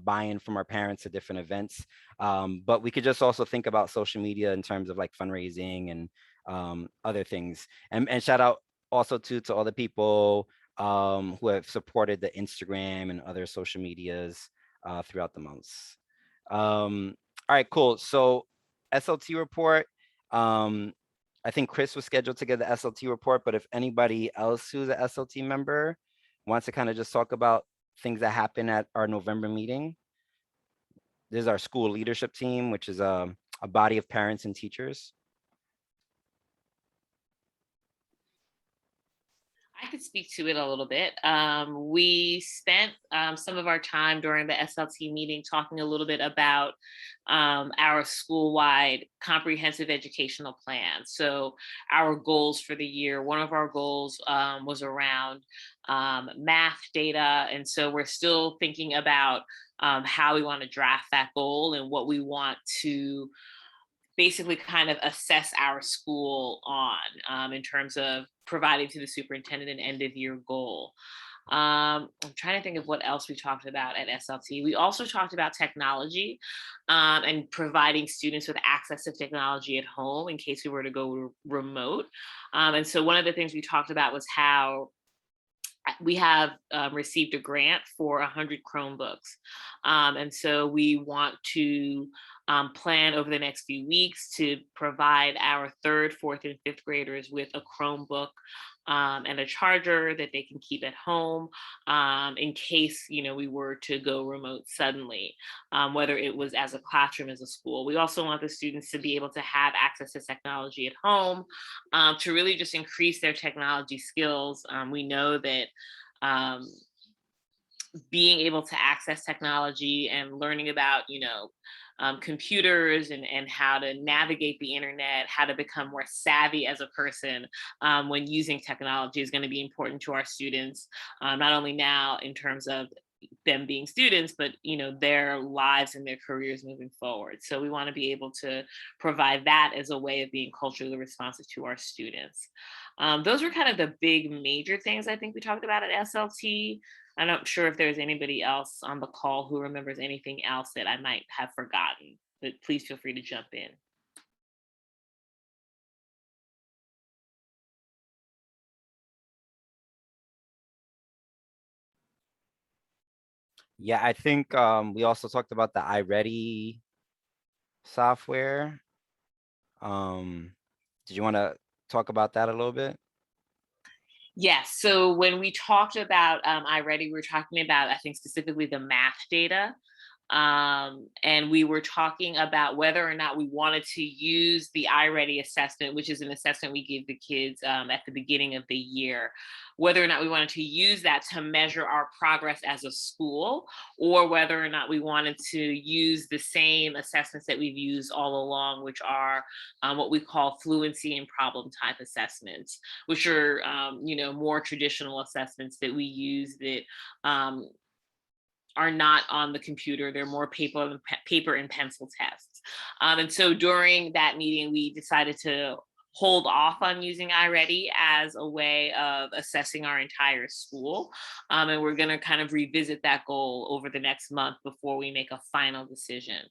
buy-in from our parents to different events. But we could just also think about social media in terms of like fundraising and other things. And shout out also to all the people who have supported the Instagram and other social medias throughout the months. All right, cool. So SLT report. I think Chris was scheduled to get the SLT report, but if anybody else who's an SLT member wants to kind of just talk about things that happen at our November meeting. This is our school leadership team, which is a body of parents and teachers. I could speak to it a little bit. We spent some of our time during the SLT meeting talking a little bit about our school-wide comprehensive educational plan. So our goals for the year, one of our goals was around math data. And so we're still thinking about how we want to draft that goal and what we want to basically kind of assess our school on in terms of providing to the superintendent an end of year goal. I'm trying to think of what else we talked about at SLT. We also talked about technology and providing students with access to technology at home in case we were to go remote. And so one of the things we talked about was how we have received a grant for 100 Chromebooks. And so we want to plan over the next few weeks to provide our 3rd, 4th, and 5th graders with a Chromebook and a charger that they can keep at home in case, we were to go remote suddenly, whether it was as a classroom, as a school. We also want the students to be able to have access to technology at home to really just increase their technology skills. We know that being able to access technology and learning about, computers and how to navigate the internet, how to become more savvy as a person when using technology is going to be important to our students, not only now in terms of them being students, but their lives and their careers moving forward. So we want to be able to provide that as a way of being culturally responsive to our students. Those were kind of the big major things I think we talked about at SLT. I'm not sure if there's anybody else on the call who remembers anything else that I might have forgotten, but please feel free to jump in. Yeah, I think we also talked about the iReady software. Did you want to talk about that a little bit? Yes. So when we talked about iReady, we were talking about, I think specifically the math data. And we were talking about whether or not we wanted to use the iReady assessment, which is an assessment we give the kids at the beginning of the year, whether or not we wanted to use that to measure our progress as a school, or whether or not we wanted to use the same assessments that we've used all along, which are what we call fluency and problem type assessments, which are more traditional assessments that we use that are not on the computer. They're more paper and pencil tests. And so during that meeting, we decided to hold off on using iReady as a way of assessing our entire school. And we're going to kind of revisit that goal over the next month before we make a final decision.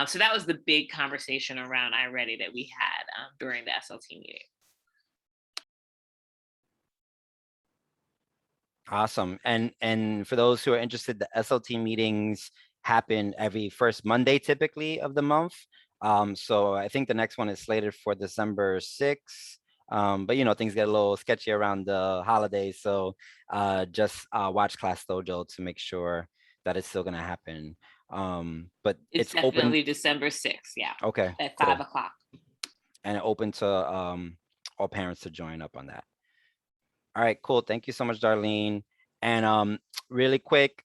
So that was the big conversation around iReady that we had during the SLT meeting. Awesome. And for those who are interested, the SLT meetings happen every first Monday typically of the month. So I think the next one is slated for December 6th. But things get a little sketchy around the holidays. So just watch Class Dojo to make sure that it's still gonna happen. But it's definitely open December 6th. Yeah. Okay. At 5 o'clock. And open to all parents to join up on that. All right, cool. Thank you so much, Darlene. And really quick,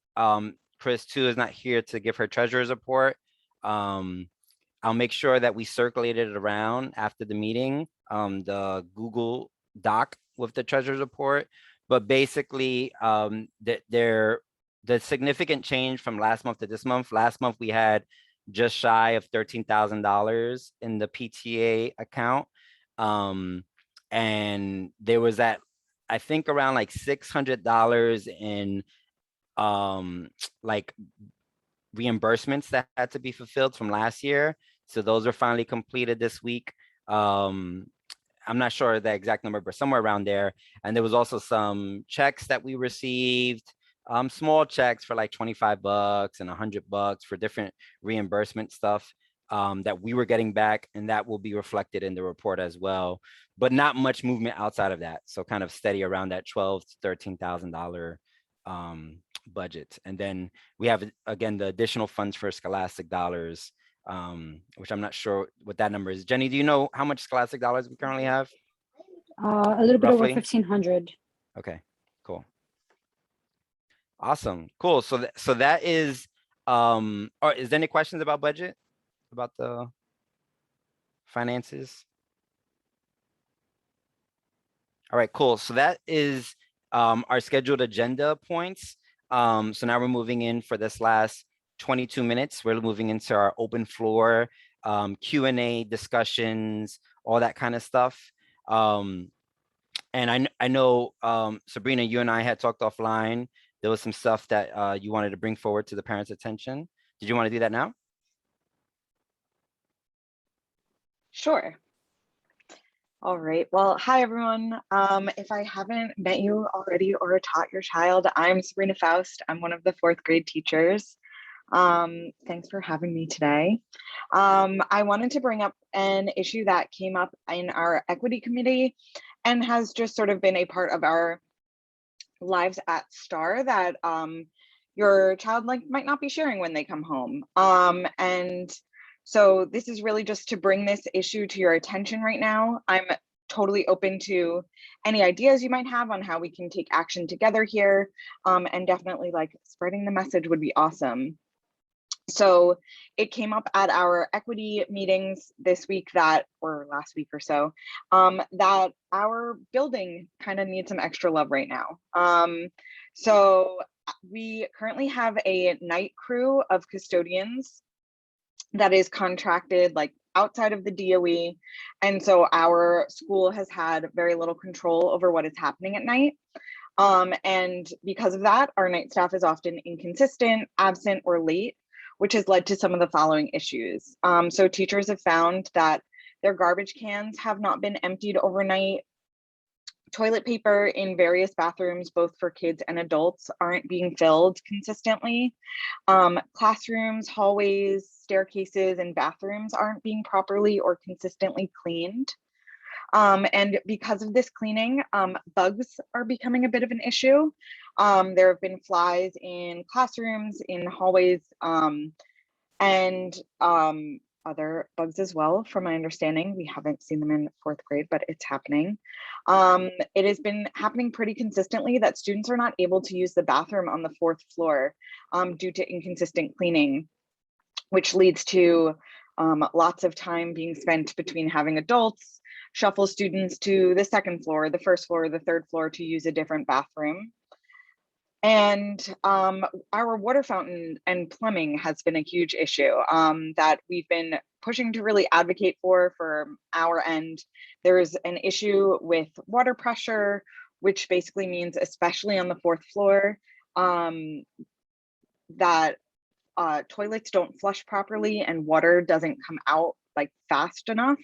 Chris too is not here to give her treasurer's report. I'll make sure that we circulate it around after the meeting, the Google Doc with the treasurer's report. But basically, the significant change from last month to this month. Last month we had just shy of $13,000 in the PTA account, and there was that, I think, around like $600 in like reimbursements that had to be fulfilled from last year. So those are finally completed this week. I'm not sure the exact number, but somewhere around there. And there was also some checks that we received, small checks for like $25 and $100 for different reimbursement stuff that we were getting back, and that will be reflected in the report as well. But not much movement outside of that. So kind of steady around that $12,000 to $13,000 budget. And then we have, again, the additional funds for Scholastic dollars, which I'm not sure what that number is. Jenny, do you know how much Scholastic dollars we currently have? A little bit over Roughly? 1,500. Okay, cool. Awesome, cool. So that is, or is there any questions about budget, about the finances? All right, cool. So that is our scheduled agenda points. So now we're moving in for this last 22 minutes. We're moving into our open floor, Q&A discussions, all that kind of stuff. And I know, Sabrina, you and I had talked offline. There was some stuff that you wanted to bring forward to the parents' attention. Did you want to do that now? Sure. All right. Well, hi, everyone. If I haven't met you already or taught your child, I'm Sabrina Faust. I'm one of the 4th grade teachers. Thanks for having me today. I wanted to bring up an issue that came up in our equity committee and has just sort of been a part of our lives at STAR that your child might not be sharing when they come home. And so this is really just to bring this issue to your attention right now. I'm totally open to any ideas you might have on how we can take action together here. And definitely spreading the message would be awesome. So it came up at our equity meetings this week or last week or so, that our building kind of needs some extra love right now. So we currently have a night crew of custodians that is contracted outside of the DOE. And so our school has had very little control over what is happening at night. And because of that, our night staff is often inconsistent, absent, or late, which has led to some of the following issues. So teachers have found that their garbage cans have not been emptied overnight. Toilet paper in various bathrooms, both for kids and adults, aren't being filled consistently. Classrooms, hallways, staircases, and bathrooms aren't being properly or consistently cleaned. And because of this cleaning, bugs are becoming a bit of an issue. There have been flies in classrooms, in hallways, and other bugs as well, from my understanding. We haven't seen them in 4th grade, but it's happening. It has been happening pretty consistently that students are not able to use the bathroom on the 4th floor due to inconsistent cleaning, which leads to lots of time being spent between having adults shuffle students to the 2nd floor, the 1st floor, the 3rd floor to use a different bathroom. And our water fountain and plumbing has been a huge issue that we've been pushing to really advocate for our end. There is an issue with water pressure, which basically means, especially on the 4th floor, that toilets don't flush properly and water doesn't come out like fast enough,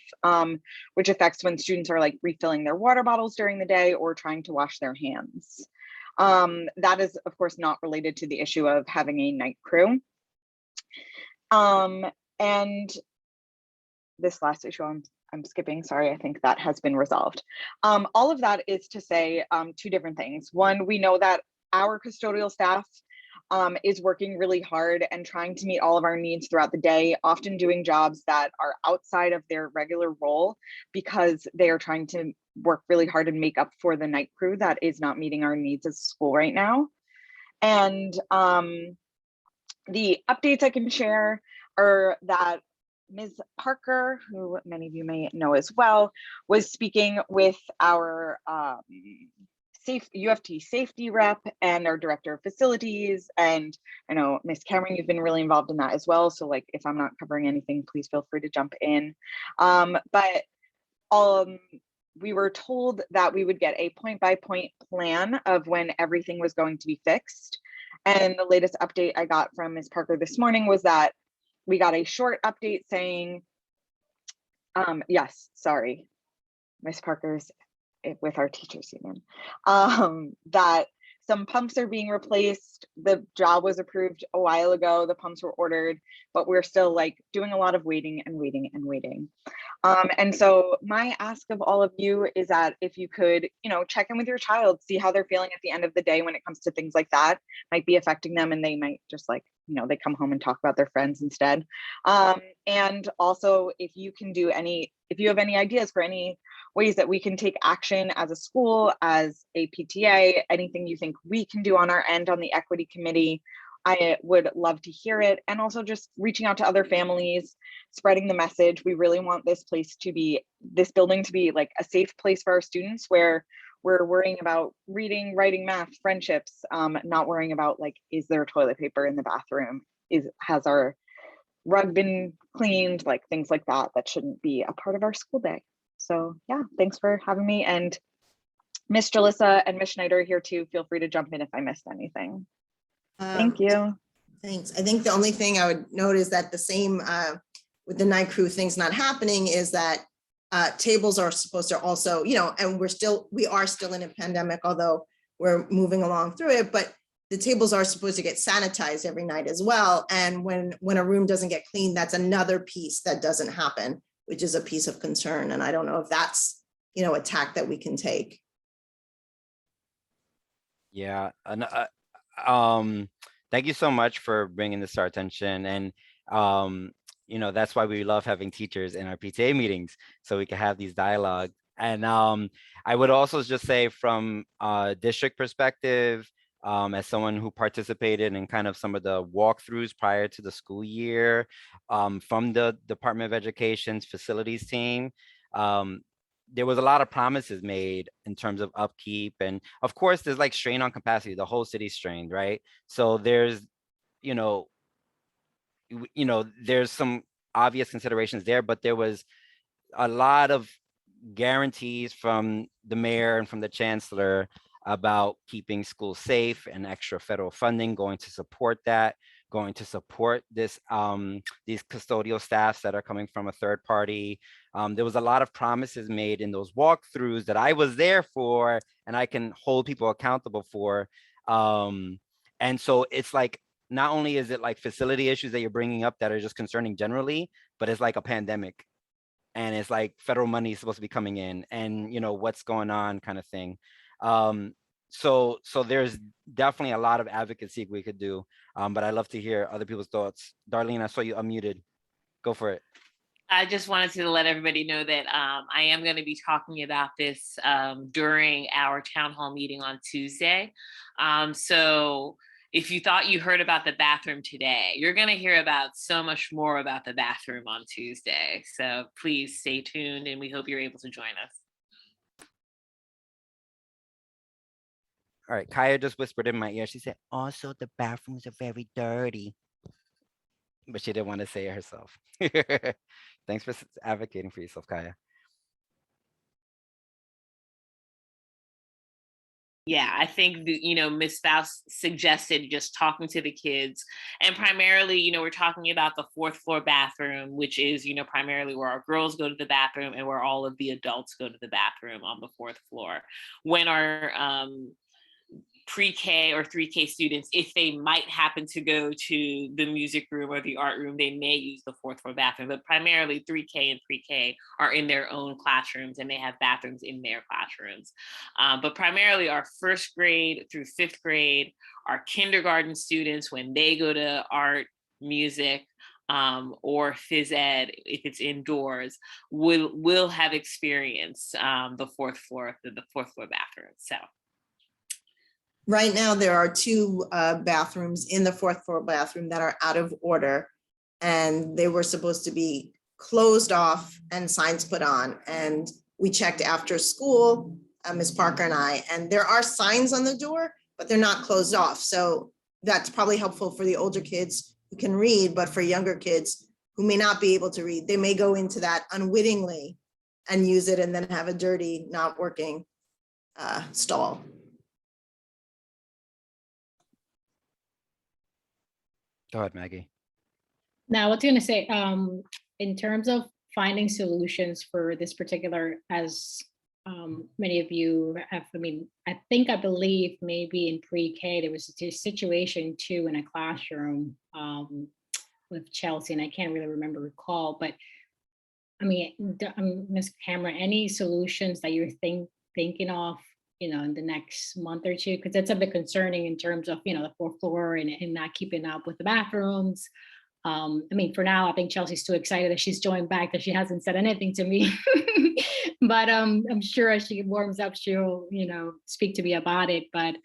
which affects when students are like refilling their water bottles during the day or trying to wash their hands. That is, of course, not related to the issue of having a night crew. And this last issue I'm skipping, sorry, I think that has been resolved. All of that is to say 2 different things. One, we know that our custodial staff is working really hard and trying to meet all of our needs throughout the day, often doing jobs that are outside of their regular role because they are trying to work really hard and make up for the night crew that is not meeting our needs as a school right now. And the updates I can share are that Ms. Parker, who many of you may know as well, was speaking with our UFT safety rep and our director of facilities. And I know Ms. Cameron, you've been really involved in that as well. So like, if I'm not covering anything, please feel free to jump in. But we were told that we would get a point-by-point plan of when everything was going to be fixed. And the latest update I got from Ms. Parker this morning was that we got a short update saying, yes, sorry, Ms. Parker's with our teachers union, that some pumps are being replaced. The job was approved a while ago. The pumps were ordered, but we're still like doing a lot of waiting and waiting and waiting. And so my ask of all of you is that if you could, check in with your child, see how they're feeling at the end of the day when it comes to things like that, might be affecting them, and they might just like, they come home and talk about their friends instead. And also, if you have any ideas for any ways that we can take action as a school, as a PTA, anything you think we can do on our end on the equity committee, I would love to hear it. And also just reaching out to other families, spreading the message. We really want this building to be like a safe place for our students, where we're worrying about reading, writing, math, friendships, not worrying about like, is there toilet paper in the bathroom? Has our rug been cleaned? Like things like that shouldn't be a part of our school day. So yeah, thanks for having me. And Ms. Jalissa and Ms. Schneider are here too. Feel free to jump in if I missed anything. Thank you. Thanks. I think the only thing I would note is that the same with the night crew things not happening is that tables are supposed to also, and we are still in a pandemic, although we're moving along through it, but the tables are supposed to get sanitized every night as well. And when a room doesn't get cleaned, that's another piece that doesn't happen, which is a piece of concern. And I don't know if that's, a tack that we can take. Yeah. And thank you so much for bringing this to our attention. And, that's why we love having teachers in our PTA meetings, so we can have these dialogues. And I would also just say from a district perspective, as someone who participated in kind of some of the walkthroughs prior to the school year from the Department of Education's facilities team, there was a lot of promises made in terms of upkeep. And of course, there's like strain on capacity, the whole city's strained, right? So there's, there's some obvious considerations there, but there was a lot of guarantees from the mayor and from the chancellor about keeping schools safe, and extra federal funding going to support that, going to support this these custodial staffs that are coming from a third party. There was a lot of promises made in those walkthroughs that I was there for, and I can hold people accountable for. And so it's like, not only is it like facility issues that you're bringing up that are just concerning generally, but it's like a pandemic. and it's like federal money is supposed to be coming in, and what's going on kind of thing. So there's definitely a lot of advocacy we could do, but I'd love to hear other people's thoughts. Darlene, I saw you unmuted. Go for it. I just wanted to let everybody know that I am going to be talking about this during our town hall meeting on Tuesday. So if you thought you heard about the bathroom today, you're going to hear about so much more about the bathroom on Tuesday. So please stay tuned, and we hope you're able to join us. All right, Kaya just whispered in my ear. She said, also, the bathrooms are very dirty. But she didn't want to say it herself. Thanks for advocating for yourself, Kaya. Yeah, I think Ms. Faust suggested just talking to the kids, and primarily, we're talking about the 4th floor bathroom, which is, primarily where our girls go to the bathroom and where all of the adults go to the bathroom on the 4th floor. When our pre-K or 3K students, if they might happen to go to the music room or the art room, they may use the 4th floor bathroom, but primarily 3K and pre-K are in their own classrooms, and they have bathrooms in their classrooms. But primarily our 1st grade through 5th grade, our kindergarten students, when they go to art, music, or phys ed, if it's indoors, will have experienced the 4th floor bathroom. So. Right now, there are 2 bathrooms in the 4th floor bathroom that are out of order, and they were supposed to be closed off and signs put on. And we checked after school, Ms. Parker and I, and there are signs on the door, but they're not closed off. So that's probably helpful for the older kids who can read, but for younger kids who may not be able to read, they may go into that unwittingly and use it and then have a dirty, not working stall. Go ahead, Maggie. Now, I was going to say, in terms of finding solutions for this particular, as many of you have, I believe maybe in pre-K, there was a situation too in a classroom with Chelsea, and I can't really recall, but Ms. Cameron, any solutions that you're thinking of, in the next month or two, because that's a bit concerning in terms of, the 4th floor and not keeping up with the bathrooms. For now, I think Chelsea's too excited that she's joined back that she hasn't said anything to me. But I'm sure as she warms up, she'll, speak to me about it. But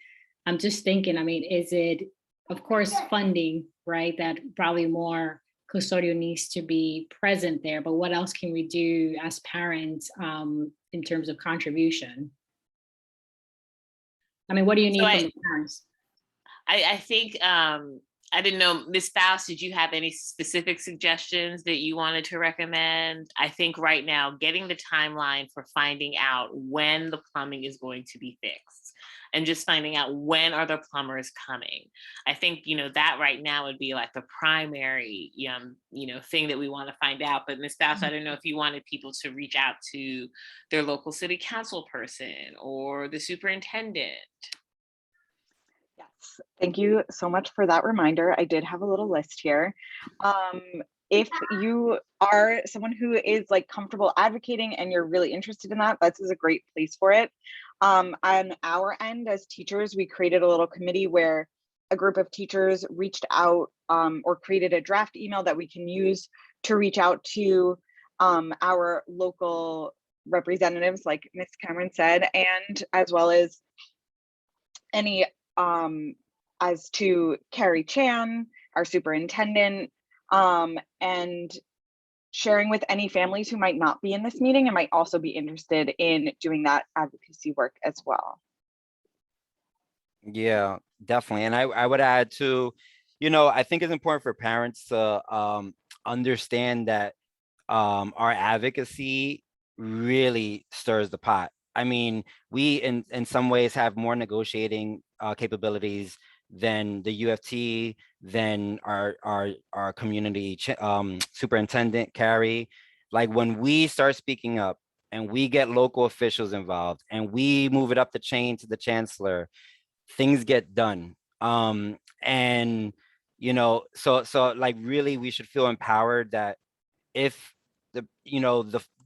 I'm just thinking, is it, of course, funding, right? That probably more custodial needs to be present there. But what else can we do as parents in terms of contribution? What do you need from the parents? I think, I didn't know, Ms. Faust, did you have any specific suggestions that you wanted to recommend? I think right now, getting the timeline for finding out when the plumbing is going to be fixed and just finding out when are the plumbers coming. I think, that right now would be like the primary, thing that we want to find out. But Ms. Faust, I don't know if you wanted people to reach out to their local city council person or the superintendent. Yes, thank you so much for that reminder. I did have a little list here. If you are someone who is comfortable advocating and you're really interested in that, this is a great place for it. On our end as teachers, we created a little committee where a group of teachers reached out or created a draft email that we can use to reach out to our local representatives, like Ms. Cameron said, and as well as any as to Carrie Chan, our superintendent, and sharing with any families who might not be in this meeting and might also be interested in doing that advocacy work as well. Yeah, definitely. And I would add to, I think it's important for parents to understand that our advocacy really stirs the pot. We in some ways have more negotiating capabilities than the UFT, than our community superintendent, Carrie. Like when we start speaking up and we get local officials involved and we move it up the chain to the chancellor, things get done. And so like really we should feel empowered that if the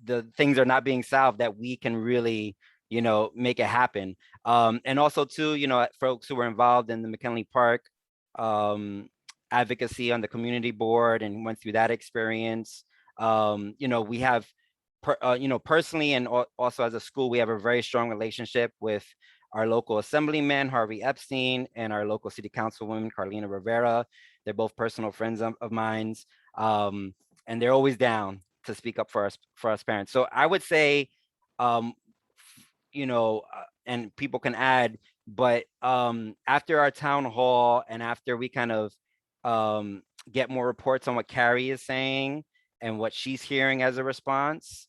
the things are not being solved, that we can really, you know, make it happen. And also too, you know, folks who were involved in the McKinley Park advocacy on the community board and went through that experience. You know, we have, you know, personally and also as a school, we have a very strong relationship with our local assemblyman, Harvey Epstein, and our local city councilwoman, Carlina Rivera. They're both personal friends of mine. And they're always down to speak up for us parents. So I would say, you know, and people can add, but after our town hall and after we kind of get more reports on what Carrie is saying and what she's hearing as a response,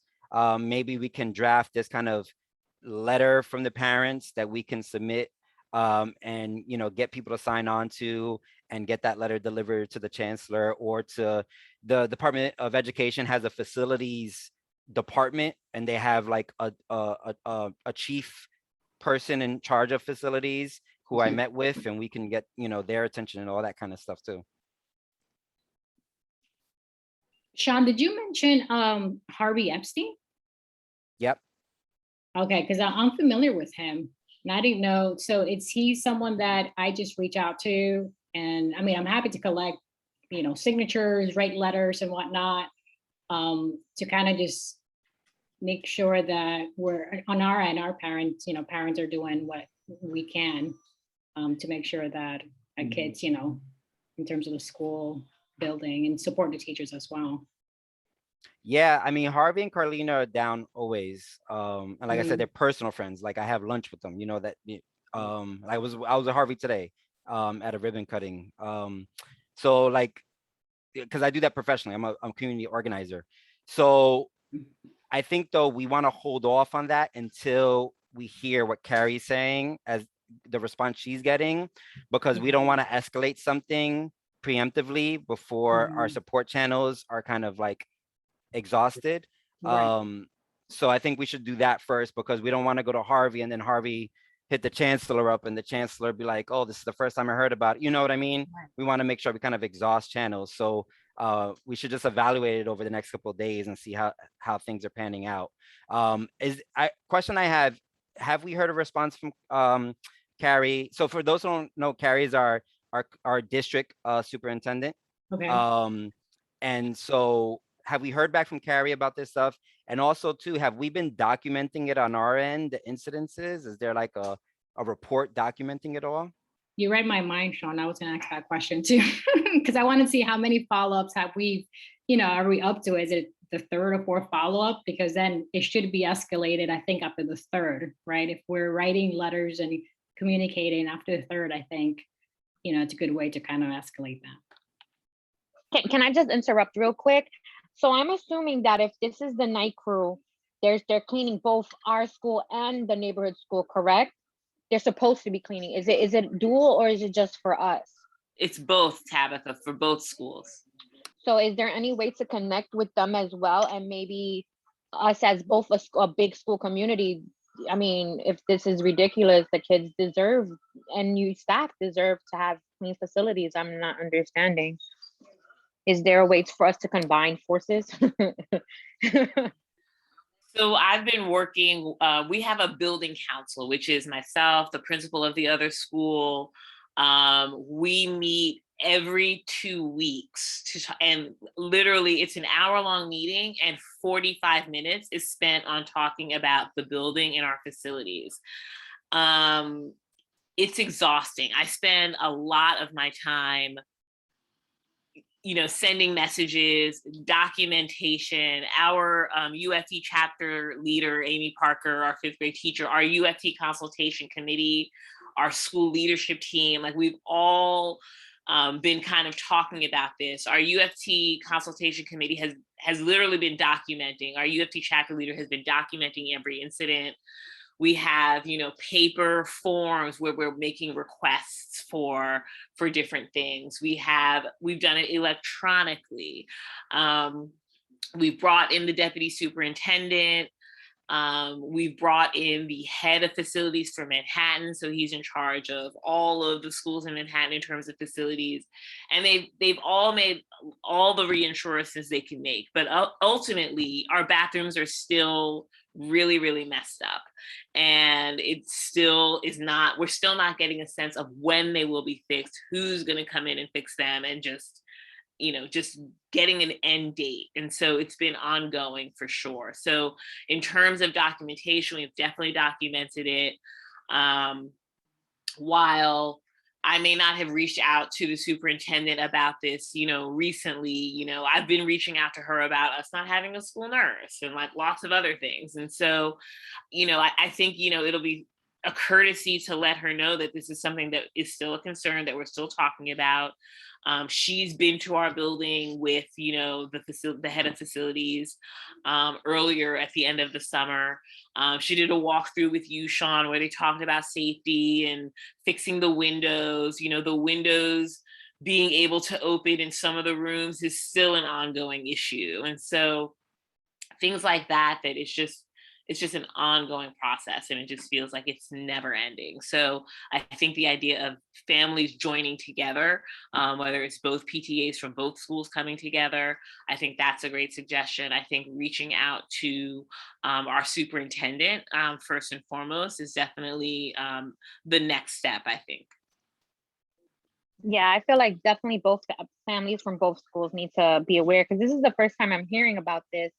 maybe we can draft this kind of letter from the parents that we can submit and, you know, get people to sign on to and get that letter delivered to the chancellor or to the Department of Education. Has a facilities department, and they have like a chief person in charge of facilities who I met with, and we can get, you know, their attention and all that kind of stuff too. Sean, did you mention Harvey Epstein? Yep. Okay, because I'm familiar with him and I didn't know. So is he someone that I just reach out to? And I mean, I'm happy to collect, you know, signatures, write letters and whatnot, to kind of just make sure that we're on our end, our parents, you know, parents are doing what we can to make sure that our kids, you know, in terms of the school building and support the teachers as well. Yeah, I mean, Harvey and Carlina are down always. And like I said, they're personal friends. Like I have lunch with them, you know, that I was at Harvey today at a ribbon cutting. So like, because I do that professionally, I'm a community organizer. So I think though we want to hold off on that until we hear what Carrie's saying as the response she's getting, because we don't want to escalate something preemptively before our support channels are kind of like exhausted. Right. So I think we should do that first, because we don't want to go to Harvey and then Harvey hit the chancellor up and the chancellor be like, oh, this is the first time I heard about it. You know what I mean? Right. We want to make sure we kind of exhaust channels. So we should just evaluate it over the next couple of days and see how things are panning out. Question I have we heard a response from Carrie? So for those who don't know, Carrie is our district superintendent. Okay. And so have we heard back from Carrie about this stuff? And also too, have we been documenting it on our end, the incidences? Is there like a report documenting it all? You read my mind, Sean. I was gonna ask that question too, because I want to see how many follow-ups have we, you know, are we up to? Is it the third or fourth follow-up? Because then it should be escalated, I think, after the third, right? If we're writing letters and communicating after the third, I think, you know, it's a good way to kind of escalate that. Can I just interrupt real quick? So I'm assuming that if this is the night crew, they're cleaning both our school and the neighborhood school, correct? They're supposed to be cleaning. Is it dual or is it just for us? It's both, Tabitha, for both schools. So is there any way to connect with them as well? And maybe us as both a big school community, I mean, if this is ridiculous, the kids deserve, and you staff deserve to have clean facilities. I'm not understanding. Is there a way for us to combine forces? So I've been working, we have a building council, which is myself, the principal of the other school. We meet every 2 weeks and literally it's an hour-long meeting and 45 minutes is spent on talking about the building and our facilities. It's exhausting. I spend a lot of my time, you know, sending messages, documentation. Our UFT chapter leader, Amy Parker, our 5th grade teacher, our UFT consultation committee, our school leadership team, like we've all been kind of talking about this. Our UFT consultation committee has literally been documenting. Our UFT chapter leader has been documenting every incident. We have, you know, paper forms where we're making requests for different things. We've done it electronically. We've brought in the deputy superintendent. We've brought in the head of facilities for Manhattan, so he's in charge of all of the schools in Manhattan in terms of facilities, and they've all made all the reassurances they can make. But ultimately, our bathrooms are still really, really messed up, and it still is not. We're still not getting a sense of when they will be fixed, who's going to come in and fix them, and just getting an end date. And so it's been ongoing for sure. So in terms of documentation, we've definitely documented it. While I may not have reached out to the superintendent about this, recently, I've been reaching out to her about us not having a school nurse and like lots of other things. And so, I think, it'll be a courtesy to let her know that this is something that is still a concern that we're still talking about. She's been to our building with, the head of facilities earlier at the end of the summer. She did a walkthrough with you, Sean, where they talked about safety and fixing the windows. The windows being able to open in some of the rooms is still an ongoing issue. And so things like that, it's just an ongoing process, and it just feels like it's never ending. So I think the idea of families joining together, whether it's both PTAs from both schools coming together, I think that's a great suggestion. I think reaching out to our superintendent first and foremost is definitely the next step, I think. Yeah, I feel like definitely both families from both schools need to be aware, because this is the first time I'm hearing about this.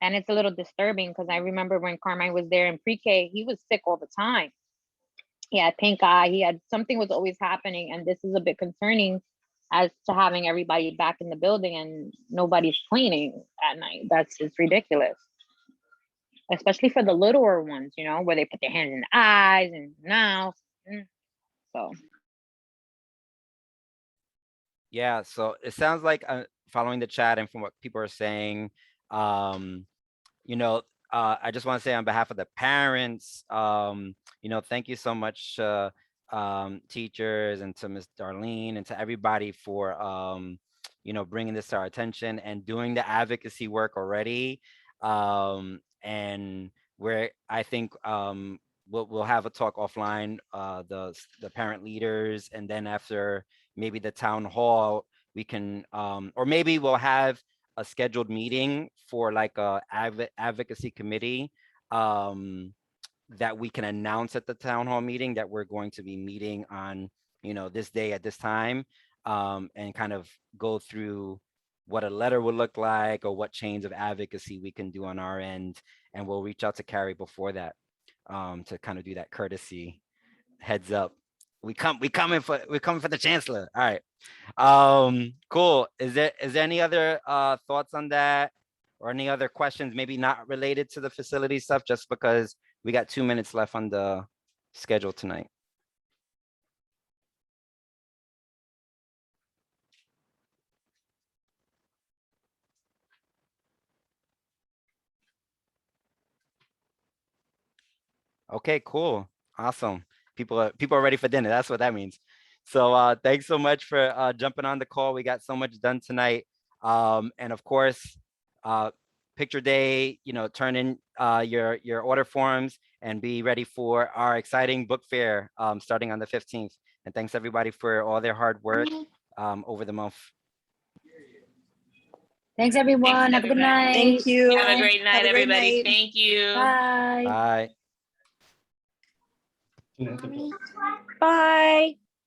And it's a little disturbing because I remember when Carmine was there in pre-K, he was sick all the time. He had pink eye, something was always happening. And this is a bit concerning as to having everybody back in the building and nobody's cleaning at night. That's just ridiculous. Especially for the littler ones, where they put their hands in the eyes and mouth. So. Yeah, so it sounds like following the chat and from what people are saying, I just want to say on behalf of the parents, thank you so much, teachers, and to Ms. Darlene and to everybody for, bringing this to our attention and doing the advocacy work already. And where I think we'll have a talk offline, the parent leaders, and then after maybe the town hall, we can, or maybe we'll have a scheduled meeting for like a advocacy committee that we can announce at the town hall meeting that we're going to be meeting on, this day at this time, and kind of go through what a letter would look like or what chains of advocacy we can do on our end. And we'll reach out to Carrie before that to kind of do that courtesy heads up. We coming for the chancellor. All right. Cool. Is there any other thoughts on that or any other questions, maybe not related to the facility stuff, just because we got 2 minutes left on the schedule tonight? Okay, cool. Awesome. People are ready for dinner. That's what that means. So thanks so much for jumping on the call. We got so much done tonight. And of course, picture day, turn in your order forms and be ready for our exciting book fair starting on the 15th. And thanks everybody for all their hard work over the month. Thanks, everyone. Have a good night. Thank you. Have a great night, everybody. Thank you. Bye. Bye. Bye.